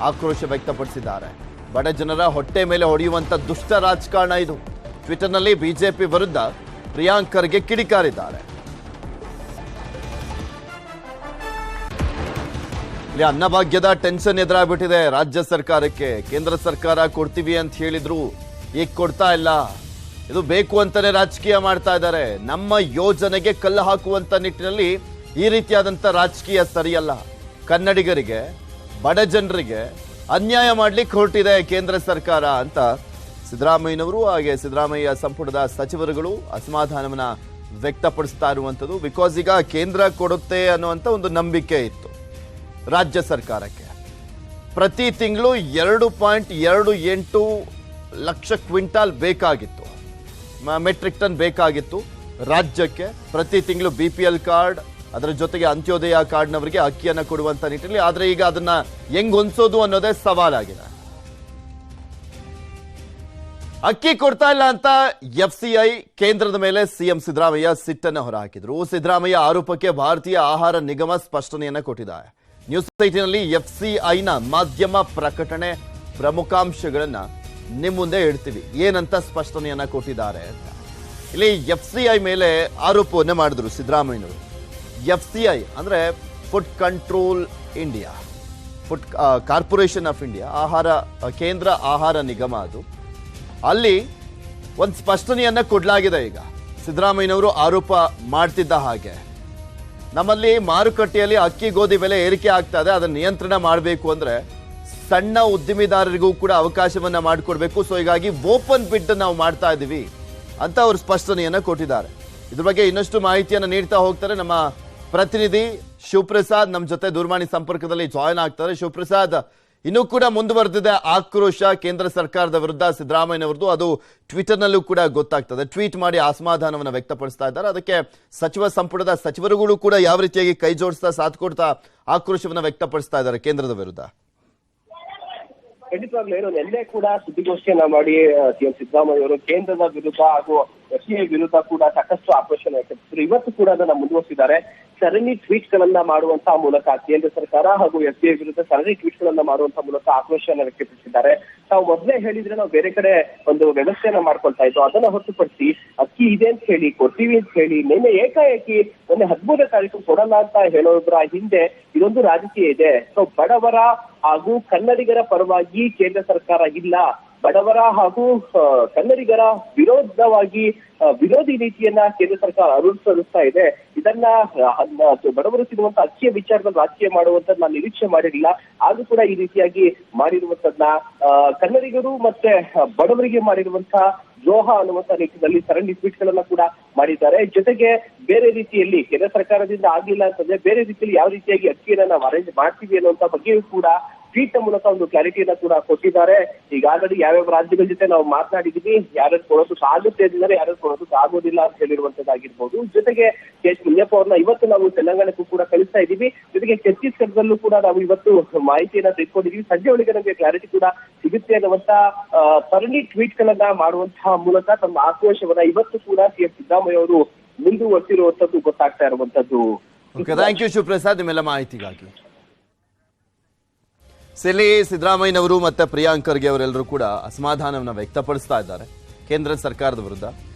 ಆಕ್ರೋಶ ವ್ಯಕ್ತಪಡಿಸಿದ್ದಾರೆ. ಬಡ ಜನರ ಹೊಟ್ಟೆ ಮೇಲೆ ಹೊಡೆಯುವಂತ ದುಷ್ಟ ರಾಜಕಾರಣ ಇದು. ಟ್ವಿಟರ್ನಲ್ಲಿ ಬಿಜೆಪಿ ವಿರುದ್ಧ ಪ್ರಿಯಾಂಕ್ ಖರ್ಗೆ ಕಿಡಿಕಾರಿದ್ದಾರೆ. ಇಲ್ಲಿ ಅನ್ನಭಾಗ್ಯದ ಟೆನ್ಷನ್ ಎದುರಾಗ್ಬಿಟ್ಟಿದೆ ರಾಜ್ಯ ಸರ್ಕಾರಕ್ಕೆ. ಕೇಂದ್ರ ಸರ್ಕಾರ ಕೊಡ್ತೀವಿ ಅಂತ ಹೇಳಿದ್ರು, ಈಗ ಕೊಡ್ತಾ ಇಲ್ಲ. ಇದು ಬೇಕು ಅಂತಾನೆ ರಾಜಕೀಯ ಮಾಡ್ತಾ ಇದ್ದಾರೆ. ನಮ್ಮ ಯೋಜನೆಗೆ ಕಲ್ಲು ಹಾಕುವಂತ ನಿಟ್ಟಿನಲ್ಲಿ ಈ ರೀತಿಯಾದಂಥ ರಾಜಕೀಯ ಸರಿಯಲ್ಲ. ಕನ್ನಡಿಗರಿಗೆ, ಬಡ ಜನರಿಗೆ ಅನ್ಯಾಯ ಮಾಡ್ಲಿಕ್ಕೆ ಹೊರಟಿದೆ ಕೇಂದ್ರ ಸರ್ಕಾರ ಅಂತ ಸಿದ್ದರಾಮಯ್ಯನವರು ಹಾಗೆ ಸಿದ್ದರಾಮಯ್ಯ ಸಂಪುಟದ ಸಚಿವರುಗಳು ಅಸಮಾಧಾನವನ್ನ ವ್ಯಕ್ತಪಡಿಸ್ತಾ ಇರುವಂಥದ್ದು. ಬಿಕಾಸ್ ಈಗ ಕೇಂದ್ರ ಕೊಡುತ್ತೆ ಅನ್ನುವಂಥ ಒಂದು ನಂಬಿಕೆ ಇತ್ತು ರಾಜ್ಯ ಸರ್ಕಾರಕ್ಕೆ. ಪ್ರತಿ ತಿಂಗಳು 2.28 ಲಕ್ಷ ಕ್ವಿಂಟಾಲ್ ಬೇಕಾಗಿತ್ತು, ಮೆಟ್ರಿಕ್ ಟನ್ ಬೇಕಾಗಿತ್ತು. ರಾಜ್ಯಕ್ಕೆ ಪ್ರತಿ ತಿಂಗಳು BPL ಕಾರ್ಡ್ ಅದರ ಜೊತೆಗೆ ಅಂತ್ಯೋದಯ ಕಾರ್ಡ್ನವರಿಗೆ ಅಕ್ಕಿಯನ್ನ ಕೊಡುವಂತ ನಿಟ್ಟಿನಲ್ಲಿ. ಆದ್ರೆ ಈಗ ಅದನ್ನ ಹೆಂಗ್ ಹೊಂದಿಸೋದು ಅನ್ನೋದೇ ಸವಾಲಾಗಿದೆ. ಅಕ್ಕಿ ಕೊಡ್ತಾ ಇಲ್ಲ ಅಂತ FCI ಕೇಂದ್ರದ ಮೇಲೆ CM ಸಿದ್ದರಾಮಯ್ಯ ಸಿಟ್ಟನ್ನು ಹೊರಹಾಕಿದ್ರು. ಸಿದ್ದರಾಮಯ್ಯ ಆರೋಪಕ್ಕೆ ಭಾರತೀಯ ಆಹಾರ ನಿಗಮ ಸ್ಪಷ್ಟನೆಯನ್ನ ಕೊಟ್ಟಿದ್ದಾರೆ. ನ್ಯೂಸ್ 18ನಲ್ಲಿ FCIನ ಮಾಧ್ಯಮ ಪ್ರಕಟಣೆ ಪ್ರಮುಖಾಂಶಗಳನ್ನ ನಿಮ್ಮ ಮುಂದೆ ಇಡ್ತೀವಿ. ಏನಂತ ಸ್ಪಷ್ಟನೆಯನ್ನ ಕೊಟ್ಟಿದ್ದಾರೆ ಅಂತ. ಇಲ್ಲಿ FCI ಮೇಲೆ ಆರೋಪವನ್ನ ಮಾಡಿದ್ರು ಸಿದ್ದರಾಮಯ್ಯನವರು. FCI ಅಂದ್ರೆ food control India, food corporation of India, ಕೇಂದ್ರ ಆಹಾರ ನಿಗಮ. ಅದು ಅಲ್ಲಿ ಒಂದು ಸ್ಪಷ್ಟನೆಯನ್ನ ಕೊಡಲಾಗಿದೆ. ಈಗ ಸಿದ್ದರಾಮಯ್ಯನವರು ಆರೋಪ ಮಾಡ್ತಿದ್ದ ಹಾಗೆ ನಮ್ಮಲ್ಲಿ ಮಾರುಕಟ್ಟೆಯಲ್ಲಿ ಅಕ್ಕಿ ಗೋಧಿ ಬೆಲೆ ಏರಿಕೆ ಆಗ್ತಾ ಇದೆ, ಅದನ್ನ ನಿಯಂತ್ರಣ ಮಾಡಬೇಕು ಅಂದ್ರೆ ಸಣ್ಣ ಉದ್ದಿಮೆದಾರರಿಗೂ ಕೂಡ ಅವಕಾಶವನ್ನ ಮಾಡಿಕೊಡ್ಬೇಕು. ಸೊ ಹೀಗಾಗಿ ಓಪನ್ ಬಿಡ್ ನಾವು ಮಾಡ್ತಾ ಇದ್ದೀವಿ ಅಂತ ಅವರು ಸ್ಪಷ್ಟನೆಯನ್ನ ಕೊಟ್ಟಿದ್ದಾರೆ. ಇದ್ರ ಬಗ್ಗೆ ಇನ್ನಷ್ಟು ಮಾಹಿತಿಯನ್ನ ನೀಡ್ತಾ ಹೋಗ್ತಾರೆ ನಮ್ಮ ಪ್ರತಿನಿಧಿ ಶಿವಪ್ರಸಾದ್. ನಮ್ಮ ಜೊತೆ ದೂರವಾಣಿ ಸಂಪರ್ಕದಲ್ಲಿ ಜಾಯ್ನ್ ಆಗ್ತಾರೆ. ಶಿವಪ್ರಸಾದ್, ಇನ್ನೂ ಕೂಡ ಮುಂದುವರೆದಿದೆ ಆಕ್ರೋಶ ಕೇಂದ್ರ ಸರ್ಕಾರದ ವಿರುದ್ಧ ಸಿದ್ದರಾಮಯ್ಯನವರದು. ಅದು ಟ್ವಿಟರ್ನಲ್ಲೂ ಕೂಡ ಗೊತ್ತಾಗ್ತದೆ. ಟ್ವೀಟ್ ಮಾಡಿ ಅಸಮಾಧಾನವನ್ನು ವ್ಯಕ್ತಪಡಿಸ್ತಾ ಇದ್ದಾರೆ. ಅದಕ್ಕೆ ಸಚಿವ ಸಂಪುಟದ ಸಚಿವರುಗಳು ಕೂಡ ಯಾವ ರೀತಿಯಾಗಿ ಕೈ ಜೋಡಿಸ್ತಾ ಸಾಥ್ ಕೊಡ್ತಾ ಆಕ್ರೋಶವನ್ನು ವ್ಯಕ್ತಪಡಿಸ್ತಾ ಇದ್ದಾರೆ ಕೇಂದ್ರದ ವಿರುದ್ಧ. ಖಂಡಿತವಾಗ್ಲೂ ಏನು ನಿನ್ನೆ ಕೂಡ ಸುದ್ದಿಗೋಷ್ಠಿಯನ್ನ ಮಾಡಿ CM ಸಿದ್ದರಾಮಯ್ಯ ಅವರು ಕೇಂದ್ರದ ವಿರುದ್ಧ ಹಾಗೂ FCI ವಿರುದ್ಧ ಕೂಡ ಸಾಕಷ್ಟು ಆಕ್ರೋಶ ವ್ಯಕ್ತಪಡಿಸಿದ್ರು. ಇವತ್ತು ಕೂಡ ಅದನ್ನ ಮುಂದುವರಿಸಿದ್ದಾರೆ. ಸರಣಿ ಟ್ವೀಟ್ ಗಳನ್ನ ಮಾಡುವಂತಹ ಮೂಲಕ ಕೇಂದ್ರ ಸರ್ಕಾರ ಹಾಗೂ FCI ವಿರುದ್ಧ ಸರಣಿ ಟ್ವೀಟ್ ಗಳನ್ನ ಮಾಡುವಂತಹ ಮೂಲಕ ಆಕ್ರೋಶವನ್ನು ವ್ಯಕ್ತಪಡಿಸಿದ್ದಾರೆ. ನಾವು ಮೊದಲೇ ಹೇಳಿದ್ರೆ ನಾವು ಬೇರೆ ಕಡೆ ಒಂದು ವ್ಯವಸ್ಥೆಯನ್ನ ಮಾಡ್ಕೊಳ್ತಾ ಇದ್ವು, ಅದನ್ನ ಹೊರತುಪಡಿಸಿ ಅಕ್ಕಿ ಇದೆ ಅಂತ ಹೇಳಿ ಕೊಡ್ತೀವಿ ಅಂತ ಹೇಳಿ ನಿನ್ನೆ ಏಕಾಏಕಿ ಮೊನ್ನೆ 13ನೇ ತಾರೀಕು ಕೊಡಲ್ಲ ಅಂತ ಹೇಳೋದ್ರ ಹಿಂದೆ ಇದೊಂದು ರಾಜಕೀಯ ಇದೆ. ಸೊ ಬಡವರ ಹಾಗೂ ಕನ್ನಡಿಗರ ಪರವಾಗಿ ಕೇಂದ್ರ ಸರ್ಕಾರ ಇಲ್ಲ, ಬಡವರ ಹಾಗೂ ಕನ್ನಡಿಗರ ವಿರೋಧಿ ನೀತಿಯನ್ನ ಕೇಂದ್ರ ಸರ್ಕಾರ ಅನುಸರಿಸ್ತಾ ಇದೆ. ಇದನ್ನ ಬಡವರು ತಿನ್ನುವಂತ ಅಕ್ಕಿಯ ವಿಚಾರದಲ್ಲಿ ರಾಜಕೀಯ ಮಾಡುವಂತದ್ದು ನಾನು ನಿರೀಕ್ಷೆ ಮಾಡಿರಲಿಲ್ಲ. ಆದ್ರೂ ಕೂಡ ಈ ರೀತಿಯಾಗಿ ಮಾಡಿರುವಂತದ್ನ ಕನ್ನಡಿಗರು ಮತ್ತೆ ಬಡವರಿಗೆ ಮಾಡಿರುವಂತಹ ದ್ರೋಹ ಅನ್ನುವಂತ ನಿಟ್ಟಿನಲ್ಲಿ ಸರಣಿ ಟ್ವೀಟ್ ಗಳನ್ನ ಕೂಡ ಮಾಡಿದ್ದಾರೆ. ಜೊತೆಗೆ ಬೇರೆ ರೀತಿಯಲ್ಲಿ ಕೇಂದ್ರ ಸರ್ಕಾರದಿಂದ ಆಗ್ಲಿಲ್ಲ ಅಂತಂದ್ರೆ ಬೇರೆ ರೀತಿಯಲ್ಲಿ ಯಾವ ರೀತಿಯಾಗಿ ಅಕ್ಕಿಯನ್ನ ನಾವು ಅರೇಂಜ್ ಮಾಡ್ತೀವಿ ಅನ್ನುವಂತ ಬಗ್ಗೆಯೂ ಕೂಡ ಟ್ವೀಟ್ ಮೂಲಕ ಒಂದು ಕ್ಲಾರಿಟಿಯನ್ನ ಕೂಡ ಕೊಟ್ಟಿದ್ದಾರೆ. ಈಗಾಗಲೇ ಯಾವ್ಯಾವ ರಾಜ್ಯಗಳ ಜೊತೆ ನಾವು ಮಾತನಾಡಿದೀವಿ, ಯಾರ್ಯಾರು ಕೊಡೋದಕ್ಕೆ ಆಗುತ್ತೆ ಅಂದಿದ್ದಾರೆ, ಯಾರ್ಯಾರು ಕೊಡೋದಕ್ಕೆ ಆಗೋದಿಲ್ಲ ಅಂತ ಹೇಳಿರುವಂತದ್ದಾಗಿರ್ಬೋದು. ಜೊತೆಗೆ KH ಮುನಿಯಪ್ಪ ಅವ್ರನ್ನ ಇವತ್ತು ನಾವು ತೆಲಂಗಾಣಕ್ಕೂ ಕೂಡ ಕಳಿಸ್ತಾ ಇದ್ದೀವಿ. ಜೊತೆಗೆ ಛತ್ತೀಸ್ಗಢದಲ್ಲೂ ಕೂಡ ನಾವು ಇವತ್ತು ಮಾಹಿತಿಯನ್ನ ತೆಗೆದುಕೊಂಡಿದ್ದೀವಿ. ಸಂಜೆ ಒಳಗೆ ನಮಗೆ ಕ್ಲಾರಿಟಿ ಕೂಡ ಸಿಗುತ್ತೆ ಅನ್ನುವಂತ ಸರಣಿ ಟ್ವೀಟ್ ಗಳನ್ನ ಮಾಡುವಂತಹ ಮೂಲಕ ತಮ್ಮ ಆಕ್ರೋಶವನ್ನ ಇವತ್ತು ಕೂಡ CM ಸಿದ್ದರಾಮಯ್ಯ ಅವರು ಮುಂದುವರೆಸಿರುವಂತದ್ದು ಗೊತ್ತಾಗ್ತಾ ಇರುವಂತದ್ದು. ಥ್ಯಾಂಕ್ ಯು ಶಿವಪ್ರಸಾದ್ ನಿಮ್ಮೆಲ್ಲ ಮಾಹಿತಿಗಾಗಿ. ಇಲ್ಲಿ ಸಿದ್ದರಾಮಯ್ಯನವರು ಮತ್ತೆ ಪ್ರಿಯಾಂಕ್ ಖರ್ಗೆ ಅವರೆಲ್ಲರೂ ಕೂಡ ಅಸಮಾಧಾನವನ್ನು ವ್ಯಕ್ತಪಡಿಸ್ತಾ ಇದ್ದಾರೆ ಕೇಂದ್ರ ಸರ್ಕಾರದ ವಿರುದ್ಧ.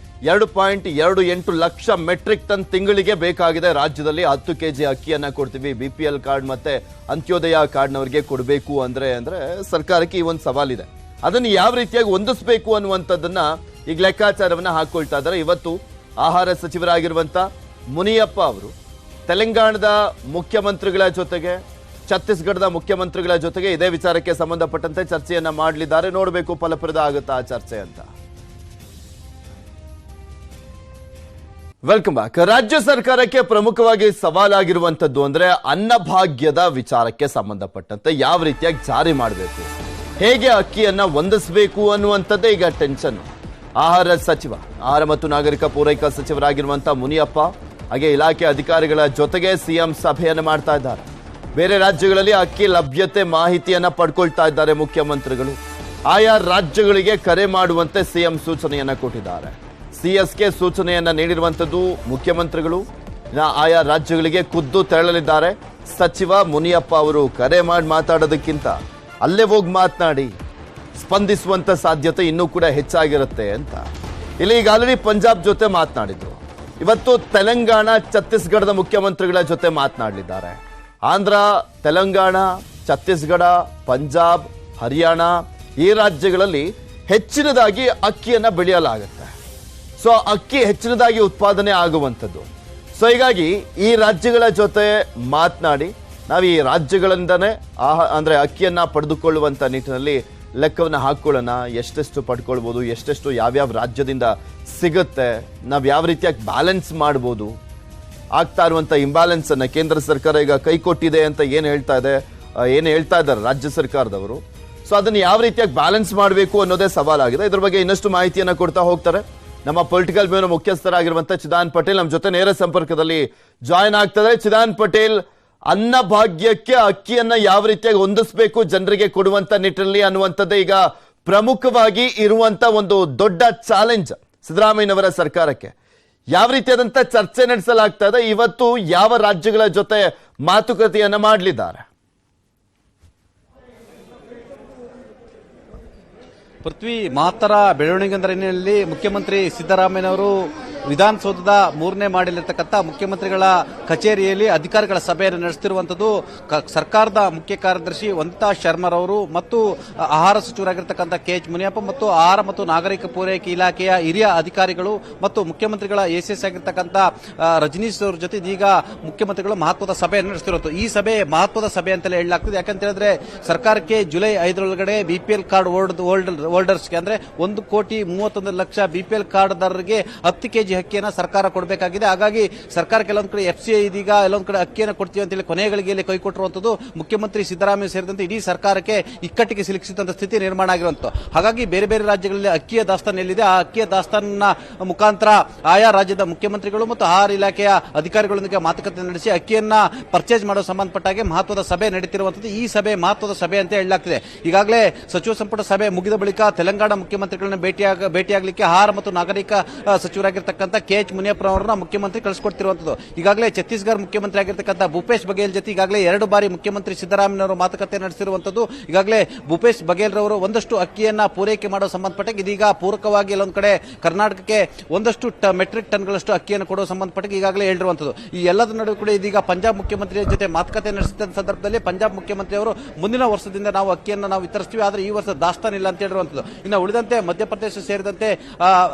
2.28 ಲಕ್ಷ ಮೆಟ್ರಿಕ್ ಟನ್ ತಿಂಗಳಿಗೆ ಬೇಕಾಗಿದೆ ರಾಜ್ಯದಲ್ಲಿ. 10 kg ಅಕ್ಕಿಯನ್ನ ಕೊಡ್ತೀವಿ, BPL ಕಾರ್ಡ್ ಮತ್ತೆ ಅಂತ್ಯೋದಯ ಕಾರ್ಡ್ನವರಿಗೆ ಕೊಡಬೇಕು ಅಂದ್ರೆ ಸರ್ಕಾರಕ್ಕೆ ಈ ಒಂದು ಸವಾಲಿದೆ. ಅದನ್ನು ಯಾವ ರೀತಿಯಾಗಿ ಹೊಂದಿಸಬೇಕು ಅನ್ನುವಂಥದ್ದನ್ನ ಈಗ ಲೆಕ್ಕಾಚಾರವನ್ನ ಹಾಕೊಳ್ತಾ ಇದ್ದಾರೆ. ಇವತ್ತು ಆಹಾರ ಸಚಿವರಾಗಿರುವಂತ ಮುನಿಯಪ್ಪ ಅವರು ತೆಲಂಗಾಣದ ಮುಖ್ಯಮಂತ್ರಿಗಳ ಜೊತೆಗೆ ಛತ್ತೀಸ್ಗಢದ ಮುಖ್ಯಮಂತ್ರಿಗಳ ಜೊತೆಗೆ ಇದೇ ವಿಚಾರಕ್ಕೆ ಸಂಬಂಧಪಟ್ಟಂತೆ ಚರ್ಚೆಯನ್ನ ಮಾಡಲಿದ್ದಾರೆ. ನೋಡಬೇಕು ಫಲಪ್ರದ ಆಗುತ್ತಾ ಆ ಚರ್ಚೆ ಅಂತ. Welcome back. ರಾಜ್ಯ ಸರ್ಕಾರಕ್ಕೆ ಪ್ರಮುಖವಾಗಿ ಸವಾಲಾಗಿರುವಂತದ್ದು ಅಂದ್ರೆ ಅನ್ನಭಾಗ್ಯದ ವಿಚಾರಕ್ಕೆ ಸಂಬಂಧಪಟ್ಟಂತೆ ಯಾವ ರೀತಿಯಾಗಿ ಜಾರಿ ಮಾಡಬೇಕು, ಹೇಗೆ ಅಕ್ಕಿಯನ್ನ ಹೊಂದಿಸಬೇಕು ಅನ್ನುವಂಥದ್ದೇ ಈಗ ಟೆನ್ಷನ್. ಆಹಾರ ಮತ್ತು ನಾಗರಿಕ ಪೂರೈಕಾ ಸಚಿವರಾಗಿರುವಂತಹ ಮುನಿಯಪ್ಪ ಹಾಗೆ ಇಲಾಖೆ ಅಧಿಕಾರಿಗಳ ಜೊತೆಗೆ CM ಸಭೆಯನ್ನು ಮಾಡ್ತಾ ಇದ್ದಾರೆ. ಬೇರೆ ರಾಜ್ಯಗಳಲ್ಲಿ ಅಕ್ಕಿ ಲಭ್ಯತೆ ಮಾಹಿತಿಯನ್ನ ಪಡ್ಕೊಳ್ತಾ ಇದ್ದಾರೆ ಮುಖ್ಯಮಂತ್ರಿಗಳು. ಆಯಾ ರಾಜ್ಯಗಳಿಗೆ ಕರೆ ಮಾಡುವಂತೆ CM ಸೂಚನೆಯನ್ನ ಕೊಟ್ಟಿದ್ದಾರೆ. CSಗೆ ಸೂಚನೆಯನ್ನ ನೀಡಿರುವಂತದ್ದು ಮುಖ್ಯಮಂತ್ರಿಗಳು. ಆಯಾ ರಾಜ್ಯಗಳಿಗೆ ಖುದ್ದು ತೆರಳಲಿದ್ದಾರೆ ಸಚಿವ ಮುನಿಯಪ್ಪ ಅವರು. ಕರೆ ಮಾಡಿ ಮಾತಾಡೋದಕ್ಕಿಂತ ಅಲ್ಲೇ ಹೋಗಿ ಮಾತನಾಡಿ ಸ್ಪಂದಿಸುವಂತ ಸಾಧ್ಯತೆ ಇನ್ನೂ ಕೂಡ ಹೆಚ್ಚಾಗಿರುತ್ತೆ ಅಂತ. ಇಲ್ಲಿ ಈಗ ಆಲ್ರೆಡಿ ಪಂಜಾಬ್ ಜೊತೆ ಮಾತನಾಡಿದ್ರು. ಇವತ್ತು ತೆಲಂಗಾಣ ಛತ್ತೀಸ್ಗಢದ ಮುಖ್ಯಮಂತ್ರಿಗಳ ಜೊತೆ ಮಾತನಾಡಲಿದ್ದಾರೆ. ಆಂಧ್ರ, ತೆಲಂಗಾಣ, ಛತ್ತೀಸ್ಗಢ, ಪಂಜಾಬ್, ಹರಿಯಾಣ ಈ ರಾಜ್ಯಗಳಲ್ಲಿ ಹೆಚ್ಚಿನದಾಗಿ ಅಕ್ಕಿಯನ್ನ ಬೆಳೆಯಲಾಗುತ್ತೆ. ಸೊ ಅಕ್ಕಿ ಹೆಚ್ಚಿನದಾಗಿ ಉತ್ಪಾದನೆ ಆಗುವಂಥದ್ದು. ಸೊ ಹೀಗಾಗಿ ಈ ರಾಜ್ಯಗಳ ಜೊತೆ ಮಾತನಾಡಿ ನಾವು ಈ ರಾಜ್ಯಗಳಿಂದನೇ ಅಂದ್ರೆ ಅಕ್ಕಿಯನ್ನ ಪಡೆದುಕೊಳ್ಳುವಂತ ನಿಟ್ಟಿನಲ್ಲಿ ಲೆಕ್ಕವನ್ನು ಹಾಕೊಳ್ಳೋಣ. ಎಷ್ಟೆಷ್ಟು ಪಡ್ಕೊಳ್ಬೋದು, ಎಷ್ಟೆಷ್ಟು ಯಾವ್ಯಾವ ರಾಜ್ಯದಿಂದ ಸಿಗುತ್ತೆ, ನಾವು ಯಾವ ರೀತಿಯಾಗಿ ಬ್ಯಾಲೆನ್ಸ್ ಮಾಡ್ಬೋದು. ಆಗ್ತಾ ಇರುವಂತ ಇಂಬ್ಯಾಲೆನ್ಸ್ ಅನ್ನ ಕೇಂದ್ರ ಸರ್ಕಾರ ಈಗ ಕೈ ಕೊಟ್ಟಿದೆ ಅಂತ ಏನು ಹೇಳ್ತಾ ಇದ್ದಾರೆ ರಾಜ್ಯ ಸರ್ಕಾರದವರು. ಸೊ ಅದನ್ನ ಯಾವ ರೀತಿಯಾಗಿ ಬ್ಯಾಲೆನ್ಸ್ ಮಾಡಬೇಕು ಅನ್ನೋದೇ ಸವಾಲಾಗಿದೆ. ಇದ್ರ ಬಗ್ಗೆ ಇನ್ನಷ್ಟು ಮಾಹಿತಿಯನ್ನ ಕೊಡ್ತಾ ಹೋಗ್ತಾರೆ ನಮ್ಮ ಪೊಲಿಟಿಕಲ್ ಬ್ಯೂರೋ ಮುಖ್ಯಸ್ಥರಾಗಿರುವಂತ ಚಿದಾನ್ ಪಟೇಲ್ ನಮ್ಮ ಜೊತೆ ನೇರ ಸಂಪರ್ಕದಲ್ಲಿ ಜಾಯಿನ್ ಆಗ್ತದೆ. ಚಿದಾನ್ ಪಟೇಲ್, ಅನ್ನಭಾಗ್ಯಕ್ಕೆ ಅಕ್ಕಿಯನ್ನ ಯಾವ ರೀತಿಯಾಗಿ ಹೊಂದಿಸಬೇಕು ಜನರಿಗೆ ಕೊಡುವಂತ ನಿಟ್ಟಿನಲ್ಲಿ ಅನ್ನುವಂಥದ್ದೇ ಈಗ ಪ್ರಮುಖವಾಗಿ ಇರುವಂತ ಒಂದು ದೊಡ್ಡ ಚಾಲೆಂಜ್ ಸಿದ್ದರಾಮಯ್ಯನವರ ಸರ್ಕಾರಕ್ಕೆ. ಯಾವ ರೀತಿಯಾದಂತ ಚರ್ಚೆ ನಡೆಸಲಾಗ್ತಾ ಇದೆ, ಇವತ್ತು ಯಾವ ರಾಜ್ಯಗಳ ಜೊತೆ ಮಾತುಕತೆಯನ್ನ ಮಾಡಲಿದ್ದಾರೆ? ಪೃಥ್ವಿ, ಮಹತ್ತರ ಬೆಳವಣಿಗೆ ಹಿನ್ನೆಲೆಯಲ್ಲಿ ಮುಖ್ಯಮಂತ್ರಿ ಸಿದ್ದರಾಮಯ್ಯನವರು ವಿಧಾನಸೌಧದ 3ನೇ ಮಾಡಿಲಿರ್ತಕ್ಕಂಥ ಮುಖ್ಯಮಂತ್ರಿಗಳ ಕಚೇರಿಯಲ್ಲಿ ಅಧಿಕಾರಿಗಳ ಸಭೆಯನ್ನು ನಡೆಸುತ್ತಿರುವಂತದ್ದು. ಸರ್ಕಾರದ ಮುಖ್ಯ ಕಾರ್ಯದರ್ಶಿ ವಂದಿತಾ ಶರ್ಮರವರು ಮತ್ತು ಆಹಾರ ಸಚಿವರಾಗಿರ್ತಕ್ಕಂಥ ಕೆಎಚ್ ಮುನಿಯಪ್ಪ ಮತ್ತು ಆಹಾರ ಮತ್ತು ನಾಗರಿಕ ಪೂರೈಕೆ ಇಲಾಖೆಯ ಹಿರಿಯ ಅಧಿಕಾರಿಗಳು ಮತ್ತು ಮುಖ್ಯಮಂತ್ರಿಗಳ ಎಸಿಎಸ್ ಆಗಿರ್ತಕ್ಕಂಥ ರಜನೀಶ್ ಅವರ ಜೊತೆ ಇದೀಗ ಮುಖ್ಯಮಂತ್ರಿಗಳು ಮಹತ್ವದ ಸಭೆಯನ್ನು ನಡೆಸುತ್ತಿರುವುದು. ಈ ಸಭೆ ಮಹತ್ವದ ಸಭೆ ಅಂತಲೇ ಹೇಳಲಾಗ್ತದೆ. ಯಾಕಂತ ಹೇಳಿದ್ರೆ ಸರ್ಕಾರಕ್ಕೆ ಜುಲೈ 5ರೊಳಗಡೆ ಬಿಪಿಎಲ್ ಕಾರ್ಡ್ ಹೋಲ್ಡರ್ಸ್ಗೆ ಅಂದ್ರೆ 1,31,00,000 ಬಿಪಿಎಲ್ ಕಾರ್ಡ್ದಾರರಿಗೆ 10 ಕೆಜಿ ಅಕ್ಕಿಯನ್ನು ಸರ್ಕಾರ ಕೊಡಬೇಕಾಗಿದೆ. ಹಾಗಾಗಿ ಸರ್ಕಾರ ಕೆಲವೊಂದು ಕಡೆ ಎಫ್ಸಿಐ ಇದೀಗ ಎಲ್ಲೊಂದು ಕಡೆ ಅಕ್ಕಿಯನ್ನು ಕೊಡ್ತೀವಿ ಅಂತೇಳಿ ಕೊನೆಗಳಿಗೆ ಕೈ ಕೊಟ್ಟಿರುವಂತದ್ದು ಮುಖ್ಯಮಂತ್ರಿ ಸಿದ್ದರಾಮಯ್ಯ ಸೇರಿದಂತೆ ಇಡೀ ಸರ್ಕಾರಕ್ಕೆ ಇಕ್ಕಟ್ಟಿಗೆ ಸಿಲುಕಿಸಿದಂತ ಸ್ಥಿತಿ ನಿರ್ಮಾಣ ಆಗಿರುವಂತ. ಹಾಗಾಗಿ ಬೇರೆ ಬೇರೆ ರಾಜ್ಯಗಳಲ್ಲಿ ಅಕ್ಕಿಯ ದಾಸ್ತಾನು ಎಲ್ಲಿದೆ, ಆ ಅಕ್ಕಿಯ ದಾಸ್ತಾನಿನ ಮುಖಾಂತರ ಆಯಾ ರಾಜ್ಯದ ಮುಖ್ಯಮಂತ್ರಿಗಳು ಮತ್ತು ಆಹಾರ ಇಲಾಖೆಯ ಅಧಿಕಾರಿಗಳೊಂದಿಗೆ ಮಾತುಕತೆ ನಡೆಸಿ ಅಕ್ಕಿಯನ್ನ ಪರ್ಚೇಸ್ ಮಾಡೋ ಸಂಬಂಧಪಟ್ಟಾಗೆ ಮಹತ್ವದ ಸಭೆ ನಡೀತಿರುವಂತದ್ದು. ಈ ಸಭೆ ಮಹತ್ವದ ಸಭೆ ಅಂತ ಹೇಳಲಾಗ್ತಿದೆ. ಈಗಾಗಲೇ ಸಚಿವ ಸಂಪುಟ ಸಭೆ ಮುಗಿದ ಬಳಿಕ ತೆಲಂಗಾಣ ಮುಖ್ಯಮಂತ್ರಿಗಳನ್ನ ಭೇಟಿಯಾಗಲಿಕ್ಕೆ ಆಹಾರ ಮತ್ತು ನಾಗರಿಕ ಸಚಿವರಾಗಿರ್ತಕ್ಕಂಥ ಕೆಎಚ್ ಮುನಿಯಪ್ಪರವರನ್ನ ಮುಖ್ಯಮಂತ್ರಿ ಕಳಿಸಿಕೊಡ್ತಿರುವಂತದ್ದು. ಈಗಾಗಲೇ ಛತ್ತೀಸ್ಗಢ ಮುಖ್ಯಮಂತ್ರಿ ಆಗಿರ್ತಕ್ಕಂಥ ಭೂಪೇಶ್ ಬಘೇಲ್ ಜೊತೆ ಈಗಾಗಲೇ 2 ಬಾರಿ ಮುಖ್ಯಮಂತ್ರಿ ಸಿದ್ದರಾಮಯ್ಯನವರು ಮಾತುಕತೆ ನಡೆಸಿರುವಂತದ್ದು. ಈಗಾಗಲೇ ಭೂಪೇಶ್ ಬಘೇಲ್ ರವರು ಒಂದಷ್ಟು ಅಕ್ಕಿಯನ್ನ ಪೂರೈಕೆ ಮಾಡೋ ಸಂಬಂಧಪಟ್ಟ ಇದೀಗ ಪೂರಕವಾಗಿ ಎಲ್ಲೊಂದು ಕಡೆ ಕರ್ನಾಟಕಕ್ಕೆ ಒಂದಷ್ಟು ಮೆಟ್ರಿಕ್ ಟನ್ಗಳಷ್ಟು ಅಕ್ಕಿಯನ್ನು ಕೊಡುವ ಸಂಬಂಧಪಟ್ಟ ಈಗಾಗಲೇ ಹೇಳಿರುವಂತದ್ದು. ಈ ಎಲ್ಲದರ ನಡುವೆ ಕೂಡ ಇದೀಗ ಪಂಜಾಬ್ ಮುಖ್ಯಮಂತ್ರಿ ಜೊತೆ ಮಾತುಕತೆ ನಡೆಸಿದ ಸಂದರ್ಭದಲ್ಲಿ ಪಂಜಾಬ್ ಮುಖ್ಯಮಂತ್ರಿ ಅವರು ಮುಂದಿನ ವರ್ಷದಿಂದ ನಾವು ಅಕ್ಕಿಯನ್ನು ನಾವು ವಿತರಿಸ್ತೀವಿ, ಆದರೆ ಈ ವರ್ಷ ದಾಸ್ತಾನು ಇಲ್ಲ ಅಂತ ಹೇಳಿರುವಂತದ್ದು. ಇನ್ನು ಉಳಿದಂತೆ ಮಧ್ಯಪ್ರದೇಶ ಸೇರಿದಂತೆ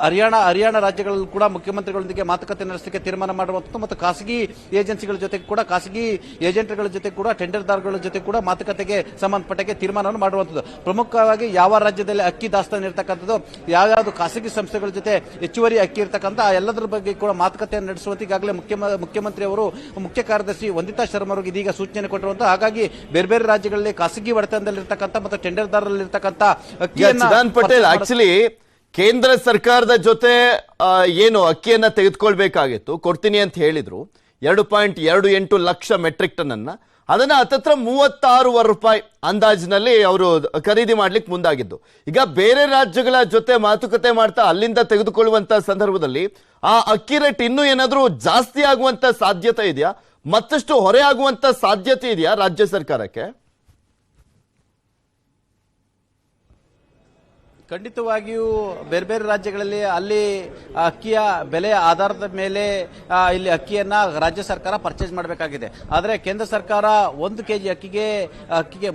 ಹರಿಯಾಣ ರಾಜ್ಯಗಳಲ್ಲೂ ಕೂಡ ಮುಖ್ಯಮಂತ್ರಿಗಳೊಂದಿಗೆ ಮಾತುಕತೆ ನಡೆಸಲಿಕ್ಕೆ ತೀರ್ಮಾನ ಮಾಡುವಂಥದ್ದು ಮತ್ತು ಖಾಸಗಿ ಏಜೆನ್ಸಿಗಳ ಜೊತೆ ಕೂಡ ಖಾಸಗಿ ಏಜೆಂಟ್ಗಳ ಜೊತೆ ಕೂಡ ಟೆಂಡರ್ದಾರಗಳ ಜೊತೆ ಕೂಡ ಮಾತುಕತೆಗೆ ಸಂಬಂಧಪಟ್ಟ ತೀರ್ಮಾನವನ್ನು ಮಾಡುವಂಥದ್ದು. ಪ್ರಮುಖವಾಗಿ ಯಾವ ರಾಜ್ಯದಲ್ಲಿ ಅಕ್ಕಿ ದಾಸ್ತಾನು ಇರತಕ್ಕಂಥದ್ದು, ಯಾವ್ಯಾವುದು ಖಾಸಗಿ ಸಂಸ್ಥೆಗಳ ಜೊತೆ ಹೆಚ್ಚುವರಿ ಅಕ್ಕಿ ಇರತಕ್ಕಂಥ ಎಲ್ಲದರ ಬಗ್ಗೆ ಕೂಡ ಮಾತುಕತೆಯನ್ನು ನಡೆಸುವಂತೆ ಈಗಾಗಲೇ ಮುಖ್ಯಮಂತ್ರಿ ಅವರು ಮುಖ್ಯ ಕಾರ್ಯದರ್ಶಿ ವಂದಿತಾ ಶರ್ಮ ಅವರಿಗೆ ಇದೀಗ ಸೂಚನೆ ಕೊಟ್ಟಿರುವಂತ. ಹಾಗಾಗಿ ಬೇರೆ ಬೇರೆ ರಾಜ್ಯಗಳಲ್ಲಿ ಖಾಸಗಿ ಒಡೆತನದಲ್ಲಿರ್ತಕ್ಕಂಥ ಮತ್ತು ಟೆಂಡರ್ದಾರರಲ್ಲಿರ್ತಕ್ಕಂಥ ಚಿದಾನ್ ಪಟೇಲ್, ಆಕ್ಚುಲಿ ಕೇಂದ್ರ ಸರ್ಕಾರದ ಜೊತೆ ಏನು ಅಕ್ಕಿಯನ್ನ ತೆಗೆದುಕೊಳ್ಬೇಕಾಗಿತ್ತು, ಕೊಡ್ತೀನಿ ಅಂತ ಹೇಳಿದ್ರು 2.28 ಲಕ್ಷ ಮೆಟ್ರಿಕ್ ಟನ್ ಅನ್ನ. ಅದನ್ನ ಹತ್ತತ್ರ 36,000 ರೂಪಾಯಿ ಅಂದಾಜಿನಲ್ಲಿ ಅವರು ಖರೀದಿ ಮಾಡ್ಲಿಕ್ಕೆ ಮುಂದಾಗಿದ್ದು. ಈಗ ಬೇರೆ ರಾಜ್ಯಗಳ ಜೊತೆ ಮಾತುಕತೆ ಮಾಡ್ತಾ ಅಲ್ಲಿಂದ ತೆಗೆದುಕೊಳ್ಳುವಂತ ಸಂದರ್ಭದಲ್ಲಿ ಆ ಅಕ್ಕಿ ರೇಟ್ ಇನ್ನೂ ಏನಾದ್ರೂ ಜಾಸ್ತಿ ಆಗುವಂತ ಸಾಧ್ಯತೆ ಇದೆಯಾ? ಮತ್ತಷ್ಟು ಹೊರೆ ಆಗುವಂತ ಸಾಧ್ಯತೆ ಇದೆಯಾ ರಾಜ್ಯ ಸರ್ಕಾರಕ್ಕೆ? ಖಂಡಿತವಾಗಿಯೂ ಬೇರೆ ಬೇರೆ ರಾಜ್ಯಗಳಲ್ಲಿ ಅಲ್ಲಿ ಅಕ್ಕಿಯ ಬೆಲೆ ಆಧಾರದ ಮೇಲೆ ಇಲ್ಲಿ ಅಕ್ಕಿಯನ್ನ ರಾಜ್ಯ ಸರ್ಕಾರ ಪರ್ಚೇಸ್ ಮಾಡಬೇಕಾಗಿದೆ. ಆದರೆ ಕೇಂದ್ರ ಸರ್ಕಾರ 1 ಕೆಜಿ ಅಕ್ಕಿಗೆ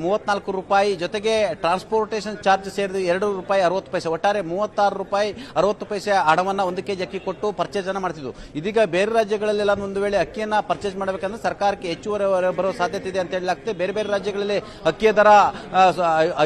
34 ರೂಪಾಯಿ ಜೊತೆಗೆ ಟ್ರಾನ್ಸ್ಪೋರ್ಟೇಷನ್ ಚಾರ್ಜ್ ಸೇರಿದ 2 ರೂಪಾಯಿ 60 ಪೈಸೆ, ಒಟ್ಟಾರೆ 36 ರೂಪಾಯಿ 60 ಪೈಸೆ ಹಣವನ್ನ 1 ಕೆಜಿ ಅಕ್ಕಿ ಕೊಟ್ಟು ಪರ್ಚೇಸ್ ಅನ್ನ ಮಾಡ್ತಿದ್ವು. ಇದೀಗ ಬೇರೆ ರಾಜ್ಯಗಳಲ್ಲೆಲ್ಲ ಒಂದು ವೇಳೆ ಅಕ್ಕಿಯನ್ನ ಪರ್ಚೇಸ್ ಮಾಡಬೇಕಂದ್ರೆ ಸರ್ಕಾರಕ್ಕೆ ಹೆಚ್ಚುವರಿ ಬರೋ ಸಾಧ್ಯತೆ ಇದೆ ಅಂತ ಹೇಳಲಾಗ್ತದೆ. ಬೇರೆ ಬೇರೆ ರಾಜ್ಯಗಳಲ್ಲಿ ಅಕ್ಕಿಯ ದರ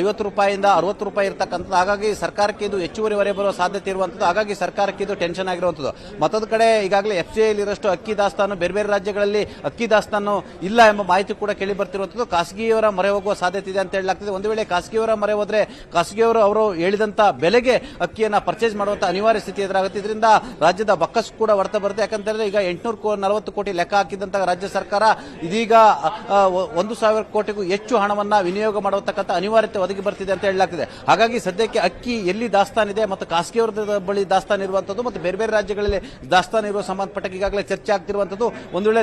50 ರೂಪಾಯಿಯಿಂದ 60 ರೂಪಾಯಿ ಇರತಕ್ಕಂಥದ್ದು. ಹಾಗಾಗಿ ಸರ್ಕಾರಕ್ಕೆ ಇದು ಹೆಚ್ಚುವರಿ ಹೊರೆ ಬರುವ ಸಾಧ್ಯತೆ ಇರುವಂತದ್ದು. ಹಾಗಾಗಿ ಸರ್ಕಾರಕ್ಕೆ ಇದು ಟೆನ್ಷನ್ ಆಗಿರುವಂತದ್ದು. ಮತ್ತೊಂದು ಕಡೆ ಈಗಾಗಲೇ ಎಫ್ಸಿಐ ಇರಷ್ಟು ಅಕ್ಕಿ ದಾಸ್ತಾನು ಬೇರೆ ಬೇರೆ ರಾಜ್ಯಗಳಲ್ಲಿ ಅಕ್ಕಿ ದಾಸ್ತಾನು ಇಲ್ಲ ಎಂಬ ಮಾಹಿತಿ ಕೂಡ ಕೇಳಿ ಬರ್ತಿರುವಂತದ್ದು. ಖಾಸಗಿಯವರ ಮೊರೆ ಹೋಗುವ ಸಾಧ್ಯತೆ ಇದೆ ಅಂತ ಹೇಳಲಾಗ್ತದೆ. ಒಂದು ವೇಳೆ ಖಾಸಗಿಯವರ ಮೊರೆ ಹೋದ್ರೆ ಖಾಸಗಿಯವರು ಅವರು ಹೇಳಿದಂತ ಬೆಲೆಗೆ ಅಕ್ಕಿಯನ್ನ ಪರ್ಚೇಸ್ ಮಾಡುವಂತ ಅನಿವಾರ್ಯ ಸ್ಥಿತಿ ಎದುರಾಗುತ್ತೆ. ಇದರಿಂದ ರಾಜ್ಯದ ಬಕ್ಕಸ್ ಕೂಡ ಹೊರತ ಬರುತ್ತೆ. ಯಾಕಂತಂದ್ರೆ ಈಗ 840 ಕೋಟಿ ಲೆಕ್ಕ ಹಾಕಿದಂತ ರಾಜ್ಯ ಸರ್ಕಾರ ಇದೀಗ 1,000 ಕೋಟಿಗೂ ಹೆಚ್ಚು ಹಣವನ್ನ ವಿನಿಯೋಗ ಮಾಡುವಂತಕ್ಕಂಥ ಅನಿವಾರ್ಯತೆ ಒದಗಿ ಬರ್ತಿದೆ ಅಂತ ಹೇಳಲಾಗ್ತದೆ. ಹಾಗಾಗಿ ಸದ್ಯಕ್ಕೆ ಅಕ್ಕಿ ಎಲ್ಲಿ ದಾಸ್ತಾನಿದೆ ಮತ್ತು ಖಾಸಗಿಯವರ ಬಳಿ ದಾಸ್ತಾನು ಇರುವಂತದ್ದು ಮತ್ತು ಬೇರೆ ಬೇರೆ ರಾಜ್ಯಗಳಲ್ಲಿ ದಾಸ್ತಾನು ಇರುವ ಸಂಬಂಧಪಟ್ಟ ಈಗಾಗಲೇ ಚರ್ಚೆ ಆಗ್ತಿರುವಂತದ್ದು. ಒಂದು ವೇಳೆ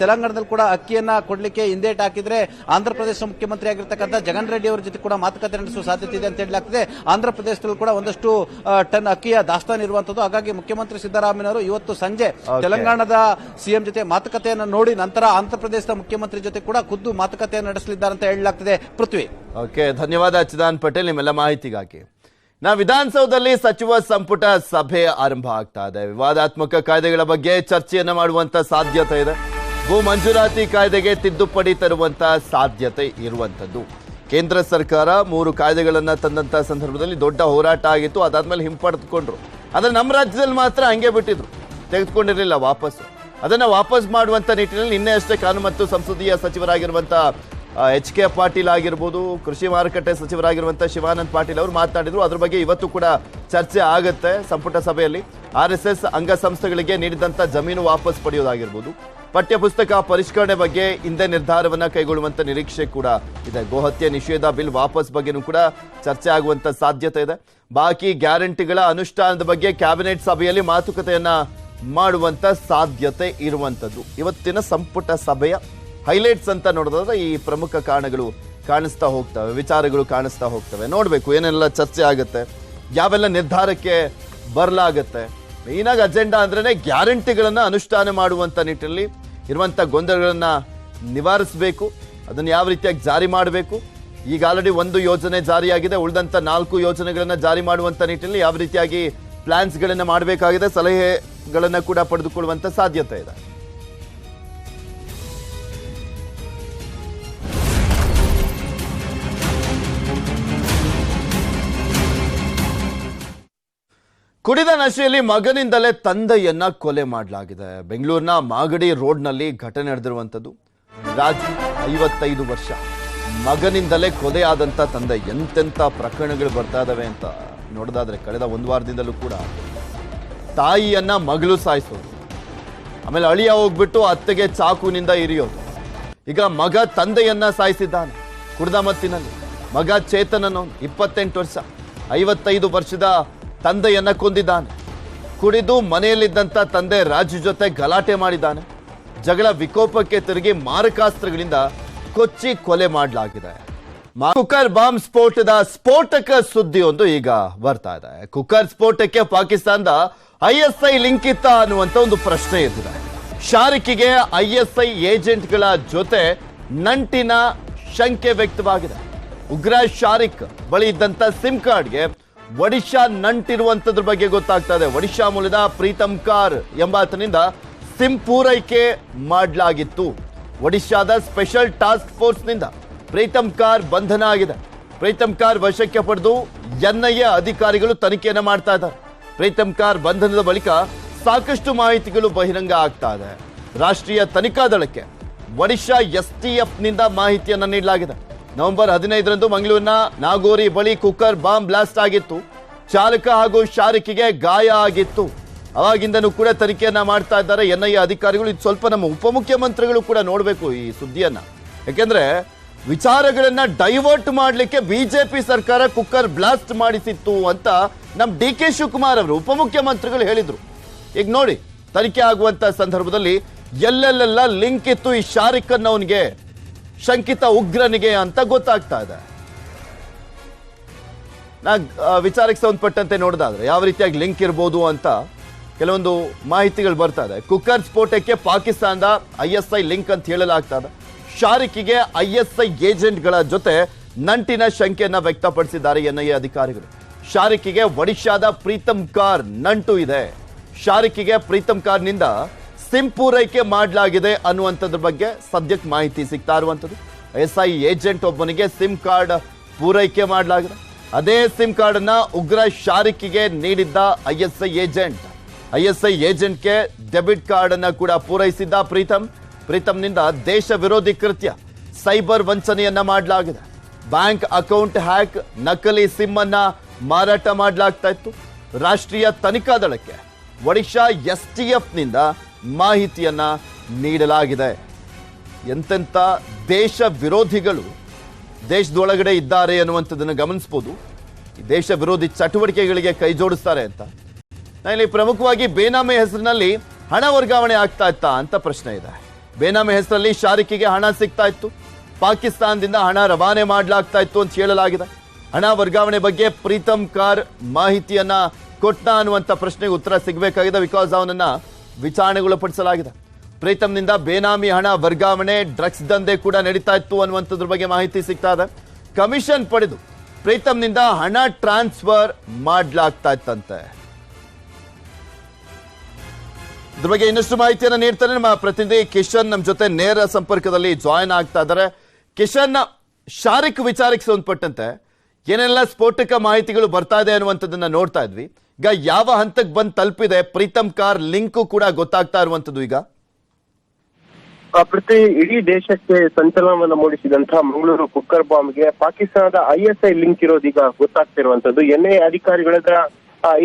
ತೆಲಂಗಾಣದಲ್ಲಿ ಕೂಡ ಅಕ್ಕಿಯನ್ನ ಕೊಡ್ಲಿಕ್ಕೆ ಹಿಂದೇಟ್ ಹಾಕಿದ್ರೆ ಆಂಧ್ರಪ್ರದೇಶ ಮುಖ್ಯಮಂತ್ರಿ ಆಗಿರ್ತಕ್ಕಂಥ ಜಗನ್ ರೆಡ್ಡಿ ಅವರ ಜೊತೆ ಕೂಡ ಮಾತುಕತೆ ನಡೆಸುವ ಸಾಧ್ಯತೆ ಇದೆ ಅಂತ ಹೇಳಲಾಗ್ತದೆ. ಆಂಧ್ರಪ್ರದೇಶದಲ್ಲಿ ಕೂಡ ಒಂದಷ್ಟು ಟನ್ ಅಕ್ಕಿಯ ದಾಸ್ತಾನು ಇರುವಂತದ್ದು. ಹಾಗಾಗಿ ಮುಖ್ಯಮಂತ್ರಿ ಸಿದ್ದರಾಮಯ್ಯನವರು ಇವತ್ತು ಸಂಜೆ ತೆಲಂಗಾಣದ ಸಿಎಂ ಜೊತೆ ಮಾತುಕತೆಯನ್ನು ನೋಡಿ ನಂತರ ಆಂಧ್ರಪ್ರದೇಶದ ಮುಖ್ಯಮಂತ್ರಿ ಜೊತೆ ಕೂಡ ಖುದ್ದು ಮಾತುಕತೆಯನ್ನು ನಡೆಸಲಿದ್ದಾರೆ ಅಂತ ಹೇಳಲಾಗ್ತದೆ. ಪೃಥ್ವಿ, ಓಕೆ, ಧನ್ಯವಾದ ಚಿದಾನ್ ಪಟೇಲ್ ನಿಮ್ಮೆಲ್ಲ ಮಾಹಿತಿಗಾಗಿ. ವಿಧಾನಸೌಧದಲ್ಲಿ ಸಚಿವ ಸಂಪುಟ ಸಭೆ ಆರಂಭ ಆಗ್ತಾ ಇದೆ. ವಿವಾದಾತ್ಮಕ ಕಾಯ್ದೆಗಳ ಬಗ್ಗೆ ಚರ್ಚೆಯನ್ನ ಮಾಡುವಂತ ಸಾಧ್ಯತೆ ಇದೆ. ಭೂ ಮಂಜೂರಾತಿ ಕಾಯ್ದೆಗೆ ತಿದ್ದುಪಡಿ ತರುವಂತ ಸಾಧ್ಯತೆ ಇರುವಂತದ್ದು. ಕೇಂದ್ರ ಸರ್ಕಾರ 3 ಕಾಯ್ದೆಗಳನ್ನ ತಂದಂತ ಸಂದರ್ಭದಲ್ಲಿ ದೊಡ್ಡ ಹೋರಾಟ ಆಗಿತ್ತು. ಅದಾದ್ಮೇಲೆ ಹಿಂಪಡೆದುಕೊಂಡ್ರು. ಆದ್ರೆ ನಮ್ಮ ರಾಜ್ಯದಲ್ಲಿ ಮಾತ್ರ ಹಂಗೆ ಬಿಟ್ಟಿದ್ರು, ತೆಗೆದುಕೊಂಡಿರಲಿಲ್ಲ ವಾಪಸ್. ಅದನ್ನ ವಾಪಸ್ ಮಾಡುವಂತ ನಿಟ್ಟಿನಲ್ಲಿ ನಿನ್ನೆ ಅಷ್ಟೇ ಕಾನೂನು ಮತ್ತು ಸಂಸದೀಯ ಸಚಿವರಾಗಿರುವಂತ HK ಪಾಟೀಲ್ ಆಗಿರ್ಬೋದು, ಕೃಷಿ ಮಾರುಕಟ್ಟೆ ಸಚಿವರಾಗಿರುವಂಥ ಶಿವಾನಂದ ಪಾಟೀಲ್ ಅವರು ಮಾತನಾಡಿದ್ರು. ಅದ್ರ ಬಗ್ಗೆ ಇವತ್ತು ಕೂಡ ಚರ್ಚೆ ಆಗುತ್ತೆ ಸಂಪುಟ ಸಭೆಯಲ್ಲಿ. RSS ಅಂಗಸಂಸ್ಥೆಗಳಿಗೆ ನೀಡಿದಂಥ ಜಮೀನು ವಾಪಸ್ ಪಡೆಯೋದಾಗಿರ್ಬೋದು, ಪಠ್ಯಪುಸ್ತಕ ಪರಿಷ್ಕರಣೆ ಬಗ್ಗೆ ಹಿಂದೆ ನಿರ್ಧಾರವನ್ನ ಕೈಗೊಳ್ಳುವಂತ ನಿರೀಕ್ಷೆ ಕೂಡ ಇದೆ. ಗೋಹತ್ಯೆ ನಿಷೇಧ ಬಿಲ್ ವಾಪಸ್ ಬಗ್ಗೆನೂ ಕೂಡ ಚರ್ಚೆ ಆಗುವಂತ ಸಾಧ್ಯತೆ ಇದೆ. ಬಾಕಿ ಗ್ಯಾರಂಟಿಗಳ ಅನುಷ್ಠಾನದ ಬಗ್ಗೆ ಕ್ಯಾಬಿನೆಟ್ ಸಭೆಯಲ್ಲಿ ಮಾತುಕತೆಯನ್ನ ಮಾಡುವಂತ ಸಾಧ್ಯತೆ ಇರುವಂತದ್ದು. ಇವತ್ತಿನ ಸಂಪುಟ ಸಭೆಯ ಹೈಲೈಟ್ಸ್ ಅಂತ ನೋಡಿದ್ರೆ ಈ ಪ್ರಮುಖ ಕಾರಣಗಳು ಕಾಣಿಸ್ತಾ ಹೋಗ್ತವೆ, ವಿಚಾರಗಳು ಕಾಣಿಸ್ತಾ ಹೋಗ್ತವೆ. ನೋಡ್ಬೇಕು ಏನೆಲ್ಲ ಚರ್ಚೆ ಆಗುತ್ತೆ, ಯಾವೆಲ್ಲ ನಿರ್ಧಾರಕ್ಕೆ ಬರಲಾಗತ್ತೆ. ಮೇಯ್ನಾಗಿ ಅಜೆಂಡಾ ಅಂದ್ರೇನೆ ಗ್ಯಾರಂಟಿಗಳನ್ನ ಅನುಷ್ಠಾನ ಮಾಡುವಂತ ನಿಟ್ಟಿನಲ್ಲಿ ಇರುವಂತ ಗೊಂದಲಗಳನ್ನ ನಿವಾರಿಸಬೇಕು. ಅದನ್ನು ಯಾವ ರೀತಿಯಾಗಿ ಜಾರಿ ಮಾಡಬೇಕು. ಈಗ ಆಲ್ರೆಡಿ 1 ಯೋಜನೆ ಜಾರಿಯಾಗಿದೆ, ಉಳಿದಂತ 4 ಯೋಜನೆಗಳನ್ನ ಜಾರಿ ಮಾಡುವಂತ ನಿಟ್ಟಿನಲ್ಲಿ ಯಾವ ರೀತಿಯಾಗಿ ಪ್ಲಾನ್ಸ್ ಗಳನ್ನ ಮಾಡಬೇಕಾಗಿದೆ, ಸಲಹೆಗಳನ್ನ ಕೂಡ ಪಡೆದುಕೊಳ್ಳುವಂತ ಸಾಧ್ಯತೆ ಇದೆ. ಕುಡಿದ ನಶೆಯಲ್ಲಿ ಮಗನಿಂದಲೇ ತಂದೆಯನ್ನ ಕೊಲೆ ಮಾಡಲಾಗಿದೆ. ಬೆಂಗಳೂರಿನ ಮಾಗಡಿ ರೋಡ್ನಲ್ಲಿ ಘಟನೆ ನಡೆದಿರುವಂಥದ್ದು. ರಾಜು 55 ವರ್ಷ, ಮಗನಿಂದಲೇ ಕೊಲೆಯಾದಂಥ ತಂದೆ. ಎಂತೆಂಥ ಪ್ರಕರಣಗಳು ಬರ್ತಾ ಇದಾವೆ ಅಂತ ನೋಡೋದಾದ್ರೆ ಕಳೆದ 1 ವಾರದಿಂದಲೂ ಕೂಡ ತಾಯಿಯನ್ನ ಮಗಳು ಸಾಯಿಸೋದು, ಆಮೇಲೆ ಅಳಿಯ ಹೋಗ್ಬಿಟ್ಟು ಅತ್ತೆಗೆ ಚಾಕುವಿನಿಂದ ಇರಿಯೋದು. ಈಗ ಮಗ ತಂದೆಯನ್ನ ಸಾಯಿಸಿದ್ದಾನೆ ಕುಡಿದ ಮತ್ತಿನಲ್ಲಿ. ಮಗ ಚೇತನನ 28 ವರ್ಷ, 55 ವರ್ಷದ ತಂದೆಯನ್ನ ಕೊಂದಿದ್ದಾನೆ. ಕುಡಿದು ಮನೆಯಲ್ಲಿದ್ದಂಥ ತಂದೆ ರಾಜು ಜೊತೆ ಗಲಾಟೆ ಮಾಡಿದ್ದಾನೆ. ಜಗಳ ವಿಕೋಪಕ್ಕೆ ತಿರುಗಿ ಮಾರಕಾಸ್ತ್ರಗಳಿಂದ ಕೊಚ್ಚಿ ಕೊಲೆ ಮಾಡಲಾಗಿದೆ. ಕುಕ್ಕರ್ ಬಾಂಬ್ ಸ್ಫೋಟದ ಸ್ಫೋಟಕ ಸುದ್ದಿಯೊಂದು ಈಗ ಬರ್ತಾ ಇದೆ. ಕುಕ್ಕರ್ ಸ್ಫೋಟಕ್ಕೆ ಪಾಕಿಸ್ತಾನದ ISI ಲಿಂಕ್ ಇತ್ತ ಅನ್ನುವಂತ ಒಂದು ಪ್ರಶ್ನೆ ಎದ್ದಿದೆ. ಶಾರಿಕಿಗೆ ISI ಏಜೆಂಟ್ಗಳ ಜೊತೆ ನಂಟಿನ ಶಂಕೆ ವ್ಯಕ್ತವಾಗಿದೆ. ಉಗ್ರ ಶಾರಿಕ್ ಬಳಿ ಇದ್ದಂತ ಸಿಮ್ ಕಾರ್ಡ್ಗೆ ಒಡಿಶಾ ನಂಟಿರುವಂತದ್ರ ಬಗ್ಗೆ ಗೊತ್ತಾಗ್ತಾ ಇದೆ. ಒಡಿಶಾ ಮೂಲದ ಪ್ರೀತಮ್ ಕಾರ್ ಎಂಬಾತನಿಂದ ಸಿಮ್ ಪೂರೈಕೆ ಮಾಡಲಾಗಿತ್ತು. ಒಡಿಶಾದ ಸ್ಪೆಷಲ್ ಟಾಸ್ಕ್ ಫೋರ್ಸ್ನಿಂದ ಪ್ರೀತಮ್ ಕಾರ್ ಬಂಧನ ಆಗಿದೆ. ಪ್ರೀತಮ್ ಕಾರ್ ವಶಕ್ಕೆ ಪಡೆದು NIA ಅಧಿಕಾರಿಗಳು ತನಿಖೆಯನ್ನು ಮಾಡ್ತಾ ಇದ್ದಾರೆ. ಪ್ರೀತಮ್ ಕಾರ್ ಬಂಧನದ ಬಳಿಕ ಸಾಕಷ್ಟು ಮಾಹಿತಿಗಳು ಬಹಿರಂಗ ಆಗ್ತಾ ಇದೆ. ರಾಷ್ಟ್ರೀಯ ತನಿಖಾ ದಳಕ್ಕೆ ಒಡಿಶಾ STF ನಿಂದ ಮಾಹಿತಿಯನ್ನು ನೀಡಲಾಗಿದೆ. ನವೆಂಬರ್ 15ರಂದು ಮಂಗಳೂರಿನ ನಾಗೋರಿ ಬಳಿ ಕುಕ್ಕರ್ ಬಾಂಬ್ ಬ್ಲಾಸ್ಟ್ ಆಗಿತ್ತು. ಚಾಲಕ ಹಾಗೂ ಶಾರಿಕಿಗೆ ಗಾಯ ಆಗಿತ್ತು. ಅವಾಗಿಂದನೂ ಕೂಡ ತನಿಖೆಯನ್ನ ಮಾಡ್ತಾ ಇದ್ದಾರೆ NIA ಅಧಿಕಾರಿಗಳು. ಇದು ಸ್ವಲ್ಪ ನಮ್ಮ ಉಪಮುಖ್ಯಮಂತ್ರಿಗಳು ಕೂಡ ನೋಡಬೇಕು ಈ ಸುದ್ದಿಯನ್ನ. ಯಾಕೆಂದ್ರೆ ವಿಚಾರಗಳನ್ನ ಡೈವರ್ಟ್ ಮಾಡಲಿಕ್ಕೆ ಬಿಜೆಪಿ ಸರ್ಕಾರ ಕುಕ್ಕರ್ ಬ್ಲಾಸ್ಟ್ ಮಾಡಿಸಿತ್ತು ಅಂತ ನಮ್ಮ DK ಶಿವಕುಮಾರ್ ಅವರು ಉಪಮುಖ್ಯಮಂತ್ರಿಗಳು ಹೇಳಿದ್ರು. ಈಗ ನೋಡಿ, ತನಿಖೆ ಆಗುವಂತ ಸಂದರ್ಭದಲ್ಲಿ ಎಲ್ಲೆಲ್ಲೆಲ್ಲ ಲಿಂಕ್ ಇತ್ತು ಈ ಶಾರಿಕ್ ಅನ್ನೋನ್ಗೆ, ಶಂಕಿತ ಉಗ್ರನಿಗೆ ಅಂತ ಗೊತ್ತಾಗ್ತಾ ಇದೆ. ವಿಚಾರಕ್ಕೆ ಸಂಬಂಧಪಟ್ಟಂತೆ ನೋಡಿದಾದ್ರೆ ಯಾವ ರೀತಿಯಾಗಿ ಲಿಂಕ್ ಇರ್ಬೋದು ಅಂತ ಕೆಲವೊಂದು ಮಾಹಿತಿಗಳು ಬರ್ತಾ ಇದೆ. ಕುಕ್ಕರ್ ಸ್ಫೋಟಕ್ಕೆ ಪಾಕಿಸ್ತಾನದ ISI ಲಿಂಕ್ ಅಂತ ಹೇಳಲಾಗ್ತಾ ಇದೆ. ಶಾರಿಕಿಗೆ ISI ಏಜೆಂಟ್ಗಳ ಜೊತೆ ನಂಟಿನ ಶಂಕೆಯನ್ನ ವ್ಯಕ್ತಪಡಿಸಿದ್ದಾರೆ NIA ಅಧಿಕಾರಿಗಳು. ಶಾರಿಕಿಗೆ ಒಡಿಶಾದ ಪ್ರೀತಮ್ ಕಾರ್ ನಂಟು ಇದೆ. ಶಾರಿಕಿಗೆ ಪ್ರೀತಮ್ ಕಾರ್ನಿಂದ ಸಿಮ್ ಪೂರೈಕೆ ಮಾಡಲಾಗಿದೆ ಅನ್ನುವಂಥದ್ರ ಬಗ್ಗೆ ಸದ್ಯಕ್ಕೆ ಮಾಹಿತಿ ಸಿಗ್ತಾ ಇರುವಂಥದ್ದು. ISI ಏಜೆಂಟ್ ಒಬ್ಬನಿಗೆ ಸಿಮ್ ಕಾರ್ಡ್ ಪೂರೈಕೆ ಮಾಡಲಾಗಿದೆ. ಅದೇ ಸಿಮ್ ಕಾರ್ಡ್ ಅನ್ನ ಉಗ್ರ ಶಾರಿಕಿಗೆ ನೀಡಿದ್ದ ISI ಏಜೆಂಟ್ಗೆ ಡೆಬಿಟ್ ಕಾರ್ಡ್ ಅನ್ನ ಕೂಡ ಪೂರೈಸಿದ್ದ ಪ್ರೀತಮ್ನಿಂದ ದೇಶ ವಿರೋಧಿ ಕೃತ್ಯ, ಸೈಬರ್ ವಂಚನೆಯನ್ನ ಮಾಡಲಾಗಿದೆ. ಬ್ಯಾಂಕ್ ಅಕೌಂಟ್ ಹ್ಯಾಕ್, ನಕಲಿ ಸಿಮ್ ಅನ್ನ ಮಾರಾಟ ಮಾಡಲಾಗ್ತಾ ಇತ್ತು. ರಾಷ್ಟ್ರೀಯ ತನಿಖಾ ದಳಕ್ಕೆ ಒಡಿಶಾ STF ನಿಂದ ಮಾಹಿತಿಯನ್ನ ನೀಡಲಾಗಿದೆ. ಎಂತೆಂಥ ದೇಶ ವಿರೋಧಿಗಳು ದೇಶದೊಳಗಡೆ ಇದ್ದಾರೆ ಅನ್ನುವಂಥದ್ದನ್ನು ಗಮನಿಸಬಹುದು. ಈ ದೇಶ ವಿರೋಧಿ ಚಟುವಟಿಕೆಗಳಿಗೆ ಕೈ ಜೋಡಿಸ್ತಾರೆ ಅಂತ. ಇಲ್ಲಿ ಪ್ರಮುಖವಾಗಿ ಬೇನಾಮಿ ಹೆಸರಿನಲ್ಲಿ ಹಣ ವರ್ಗಾವಣೆ ಆಗ್ತಾ ಇತ್ತಾ ಅಂತ ಪ್ರಶ್ನೆ ಇದೆ. ಬೇನಾಮಿ ಹೆಸರಲ್ಲಿ ಶಾರಿಕಿಗೆ ಹಣ ಸಿಗ್ತಾ ಇತ್ತು, ಪಾಕಿಸ್ತಾನದಿಂದ ಹಣ ರವಾನೆ ಮಾಡಲಾಗ್ತಾ ಇತ್ತು ಅಂತ ಹೇಳಲಾಗಿದೆ. ಹಣ ವರ್ಗಾವಣೆ ಬಗ್ಗೆ ಪ್ರೀತಮ್ ಕಾರ್ ಮಾಹಿತಿಯನ್ನ ಕೊಟ್ಟ ಅನ್ನುವಂಥ ಪ್ರಶ್ನೆಗೆ ಉತ್ತರ ಸಿಗಬೇಕಾಗಿದೆ. ಬಿಕಾಸ್ ಅವನನ್ನ ವಿಚಾರಣೆಗೊಳಪಡಿಸಲಾಗಿದೆ. ಪ್ರೀತಮ್ನಿಂದ ಬೇನಾಮಿ ಹಣ ವರ್ಗಾವಣೆ, ಡ್ರಗ್ಸ್ ದಂಧೆ ಕೂಡ ನಡೀತಾ ಇತ್ತು ಅನ್ನುವಂಥದ್ರ ಬಗ್ಗೆ ಮಾಹಿತಿ ಸಿಗ್ತಾ ಇದೆ. ಕಮಿಷನ್ ಪಡೆದು ಪ್ರೀತಮ್ನಿಂದ ಹಣ ಟ್ರಾನ್ಸ್ಫರ್ ಮಾಡಲಾಗ್ತಾ ಇತ್ತಂತೆ. ಇದ್ರ ಬಗ್ಗೆ ಇನ್ನಷ್ಟು ಮಾಹಿತಿಯನ್ನು ನೀಡ್ತಾರೆ ನಮ್ಮ ಪ್ರತಿನಿಧಿ ಕಿಶನ್. ನಮ್ಮ ಜೊತೆ ನೇರ ಸಂಪರ್ಕದಲ್ಲಿ ಜಾಯಿನ್ ಆಗ್ತಾ ಇದ್ದಾರೆ. ಕಿಶನ್, ಶಾರಿಕ್ ವಿಚಾರಕ್ಕೆ ಸಂಬಂಧಪಟ್ಟಂತೆ ಏನೆಲ್ಲ ಸ್ಫೋಟಕ ಮಾಹಿತಿಗಳು ಬರ್ತಾ ಇದೆ ಅನ್ನುವಂಥದ್ದನ್ನ ನೋಡ್ತಾ ಇದ್ವಿ. ಈಗ ಯಾವ ಹಂತಕ್ಕೆ ಬಂದು ತಲುಪಿದೆ? ಪ್ರೀತಮ್ ಕಾರ್ ಲಿಂಕು ಕೂಡ ಗೊತ್ತಾಗ್ತಾ ಇರುವಂಥದ್ದು ಈಗ. ಇಡೀ ದೇಶಕ್ಕೆ ಸಂಚಲನವನ್ನು ಮೂಡಿಸಿದಂತಹ ಮಂಗಳೂರು ಕುಕ್ಕರ್ ಬಾಂಬ್ಗೆ ಪಾಕಿಸ್ತಾನದ ISI ಲಿಂಕ್ ಇರೋದೀಗ ಗೊತ್ತಾಗ್ತಿರುವಂತದ್ದು. NIA ಅಧಿಕಾರಿಗಳ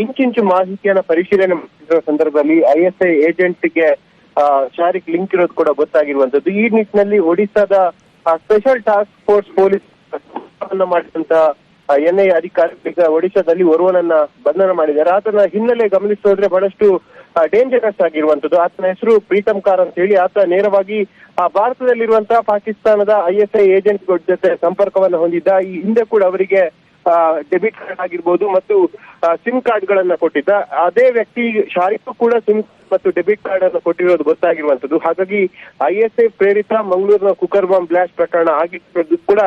ಇಂಚಿಂಚು ಮಾಹಿತಿಯನ್ನ ಪರಿಶೀಲನೆ ಮಾಡಿರುವ ಸಂದರ್ಭದಲ್ಲಿ ISI ಏಜೆಂಟ್ಗೆ ಶಾರಿಕ್ ಲಿಂಕ್ ಇರೋದು ಕೂಡ ಗೊತ್ತಾಗಿರುವಂತದ್ದು. ಈ ನಿಟ್ಟಿನಲ್ಲಿ ಒಡಿಶಾದ ಸ್ಪೆಷಲ್ ಟಾಸ್ಕ್ ಫೋರ್ಸ್ ಪೊಲೀಸ್ ಮಾಡಿದಂತ NIA ಅಧಿಕಾರಿಗಳು ಒಡಿಶಾದಲ್ಲಿ ಓರ್ವನನ್ನ ಬಂಧನ ಮಾಡಿದ್ದಾರೆ. ಆತನ ಹಿನ್ನೆಲೆ ಗಮನಿಸೋದ್ರೆ ಬಹಳಷ್ಟು ಡೇಂಜರಸ್ ಆಗಿರುವಂತದ್ದು. ಆತನ ಹೆಸರು ಪ್ರೀತಮ್ ಕಾರ್ ಅಂತ ಹೇಳಿ. ಆತ ನೇರವಾಗಿ ಭಾರತದಲ್ಲಿರುವಂತಹ ಪಾಕಿಸ್ತಾನದ ISI ಏಜೆಂಟ್ ಜೊತೆ ಸಂಪರ್ಕವನ್ನು ಹೊಂದಿದ್ದ. ಈ ಹಿಂದೆ ಕೂಡ ಅವರಿಗೆ ಡೆಬಿಟ್ ಕಾರ್ಡ್ ಆಗಿರ್ಬೋದು ಮತ್ತು ಸಿಮ್ ಕಾರ್ಡ್ ಗಳನ್ನ ಕೊಟ್ಟಿದ್ದ. ಅದೇ ವ್ಯಕ್ತಿ ಶಾರಿಕ್ ಕೂಡ ಸಿಮ್ ಮತ್ತು ಡೆಬಿಟ್ ಕಾರ್ಡ್ ಅನ್ನು ಕೊಟ್ಟಿರೋದು ಗೊತ್ತಾಗಿರುವಂತದ್ದು. ಹಾಗಾಗಿ ISI ಪ್ರೇರಿತ ಮಂಗಳೂರಿನ ಕುಕ್ಕರ್ ಬಾಂಬ್ ಬ್ಲಾಸ್ಟ್ ಪ್ರಕರಣ ಆಗಿರೋದು ಕೂಡ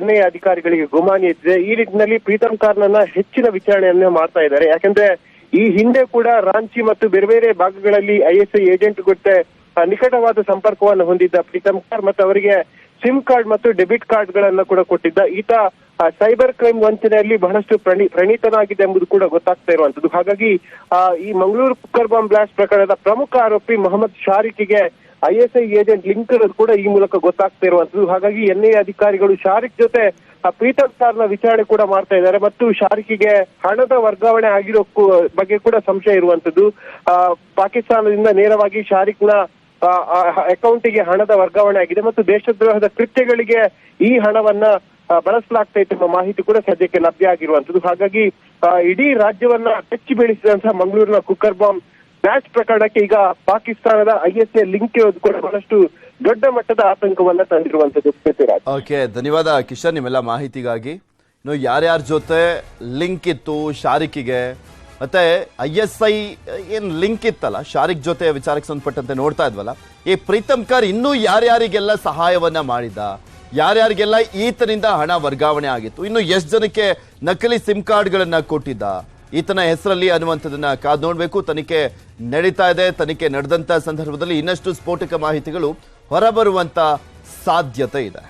NIA ಅಧಿಕಾರಿಗಳಿಗೆ ಗುಮಾನಿ ಇದ್ದಿದೆ. ಈ ನಿಟ್ಟಿನಲ್ಲಿ ಪ್ರೀತಮ್ ಕಾರ್ನನ್ನ ಹೆಚ್ಚಿನ ವಿಚಾರಣೆಯನ್ನ ಮಾಡ್ತಾ ಇದ್ದಾರೆ. ಯಾಕಂದ್ರೆ ಈ ಹಿಂದೆ ಕೂಡ ರಾಂಚಿ ಮತ್ತು ಬೇರೆ ಬೇರೆ ಭಾಗಗಳಲ್ಲಿ ISI ಏಜೆಂಟ್ ಜೊತೆ ನಿಕಟವಾದ ಸಂಪರ್ಕವನ್ನು ಹೊಂದಿದ್ದ ಪ್ರೀತಮ್ ಕಾರ್ ಮತ್ತು ಅವರಿಗೆ ಸಿಮ್ ಕಾರ್ಡ್ ಮತ್ತು ಡೆಬಿಟ್ ಕಾರ್ಡ್ ಗಳನ್ನ ಕೂಡ ಕೊಟ್ಟಿದ್ದ. ಈತ ಸೈಬರ್ ಕ್ರೈಮ್ ವಂಚನೆಯಲ್ಲಿ ಬಹಳಷ್ಟು ಪ್ರಣೀತನಾಗಿದೆ ಎಂಬುದು ಕೂಡ ಗೊತ್ತಾಗ್ತಾ ಇರುವಂತದ್ದು. ಹಾಗಾಗಿ ಈ ಮಂಗಳೂರು ಕುಕ್ಕರ್ ಬಾಂಬ್ ಬ್ಲಾಸ್ಟ್ ಪ್ರಕರಣದ ಪ್ರಮುಖ ಆರೋಪಿ ಮೊಹಮ್ಮದ್ ಶಾರಿಕ್ಗೆ ISI ಏಜೆಂಟ್ ಲಿಂಕ್ ಇರೋದು ಕೂಡ ಈ ಮೂಲಕ ಗೊತ್ತಾಗ್ತಾ ಇರುವಂತದ್ದು. ಹಾಗಾಗಿ NIA ಅಧಿಕಾರಿಗಳು ಶಾರಿಕ್ ಜೊತೆ ಪ್ರೀತಮ್ ಕಾರ್ನ ವಿಚಾರಣೆ ಕೂಡ ಮಾಡ್ತಾ ಇದ್ದಾರೆ ಮತ್ತು ಶಾರಿಕ್ಗೆ ಹಣದ ವರ್ಗಾವಣೆ ಆಗಿರೋ ಬಗ್ಗೆ ಕೂಡ ಸಂಶಯ ಇರುವಂತದ್ದು. ಪಾಕಿಸ್ತಾನದಿಂದ ನೇರವಾಗಿ ಶಾರಿಕ್ನ ಅಕೌಂಟಿಗೆ ಹಣದ ವರ್ಗಾವಣೆ ಆಗಿದೆ ಮತ್ತು ದೇಶದ್ರೋಹದ ಕೃತ್ಯಗಳಿಗೆ ಈ ಹಣವನ್ನ ಬಳಸಲಾಗ್ತಾ ಇತ್ತು ಎಂಬ ಮಾಹಿತಿ ಕೂಡ ಸದ್ಯಕ್ಕೆ ಲಭ್ಯ ಆಗಿರುವಂತದ್ದು. ಹಾಗಾಗಿ ಇಡೀ ರಾಜ್ಯವನ್ನ ಬೆಚ್ಚಿ ಬೀಳಿಸಿದಂತಹ ಮಂಗಳೂರಿನ ಕುಕ್ಕರ್ ಬಾಂಬ್ ಬ್ಲಾಸ್ಟ್ ಪ್ರಕರಣಕ್ಕೆ ಈಗ ಪಾಕಿಸ್ತಾನದ ISI ಲಿಂಕ್ ಇರೋದು ಕೂಡ ಬಹಳಷ್ಟು ದೊಡ್ಡ ಮಟ್ಟದ ಆತಂಕವನ್ನ ತಂದಿರುವಂತದ್ದು. ಓಕೆ, ಧನ್ಯವಾದ ಕಿಶನ್ ನಿಮ್ಮೆಲ್ಲ ಮಾಹಿತಿಗಾಗಿ. ಇನ್ನು ಯಾರ್ಯಾರ ಜೊತೆ ಲಿಂಕ್ ಇತ್ತು ಶಾರಿಕ್ಗೆ ಮತ್ತೆ ISI ಏನ್ ಲಿಂಕ್ ಇತ್ತಲ್ಲ ಶಾರಿಕ್ ಜೊತೆ ವಿಚಾರಕ್ಕೆ ಸಂಬಂಧಪಟ್ಟಂತೆ ನೋಡ್ತಾ ಇದ್ವಲ್ಲ, ಈ ಪ್ರೀತಮ್ ಕಾರ್ ಇನ್ನೂ ಯಾರ್ಯಾರಿಗೆಲ್ಲ ಸಹಾಯವನ್ನ ಮಾಡಿದ, ಯಾರ್ಯಾರಿಗೆಲ್ಲ ಈತನಿಂದ ಹಣ ವರ್ಗಾವಣೆ ಆಗಿತ್ತು, ಇನ್ನು ಎಷ್ಟು ಜನಕ್ಕೆ ನಕಲಿ ಸಿಮ್ ಕಾರ್ಡ್ಗಳನ್ನ ಕೊಟ್ಟಿದ್ದ ಈತನ ಹೆಸರಲ್ಲಿ ಅನ್ನುವಂಥದ್ದನ್ನ ಕಾದು ನೋಡ್ಬೇಕು. ತನಿಖೆ ನಡೀತಾ ಇದೆ. ತನಿಖೆ ನಡೆದಂತ ಸಂದರ್ಭದಲ್ಲಿ ಇನ್ನಷ್ಟು ಸ್ಫೋಟಕ ಮಾಹಿತಿಗಳು ಹೊರಬರುವಂತ ಸಾಧ್ಯತೆ ಇದೆ.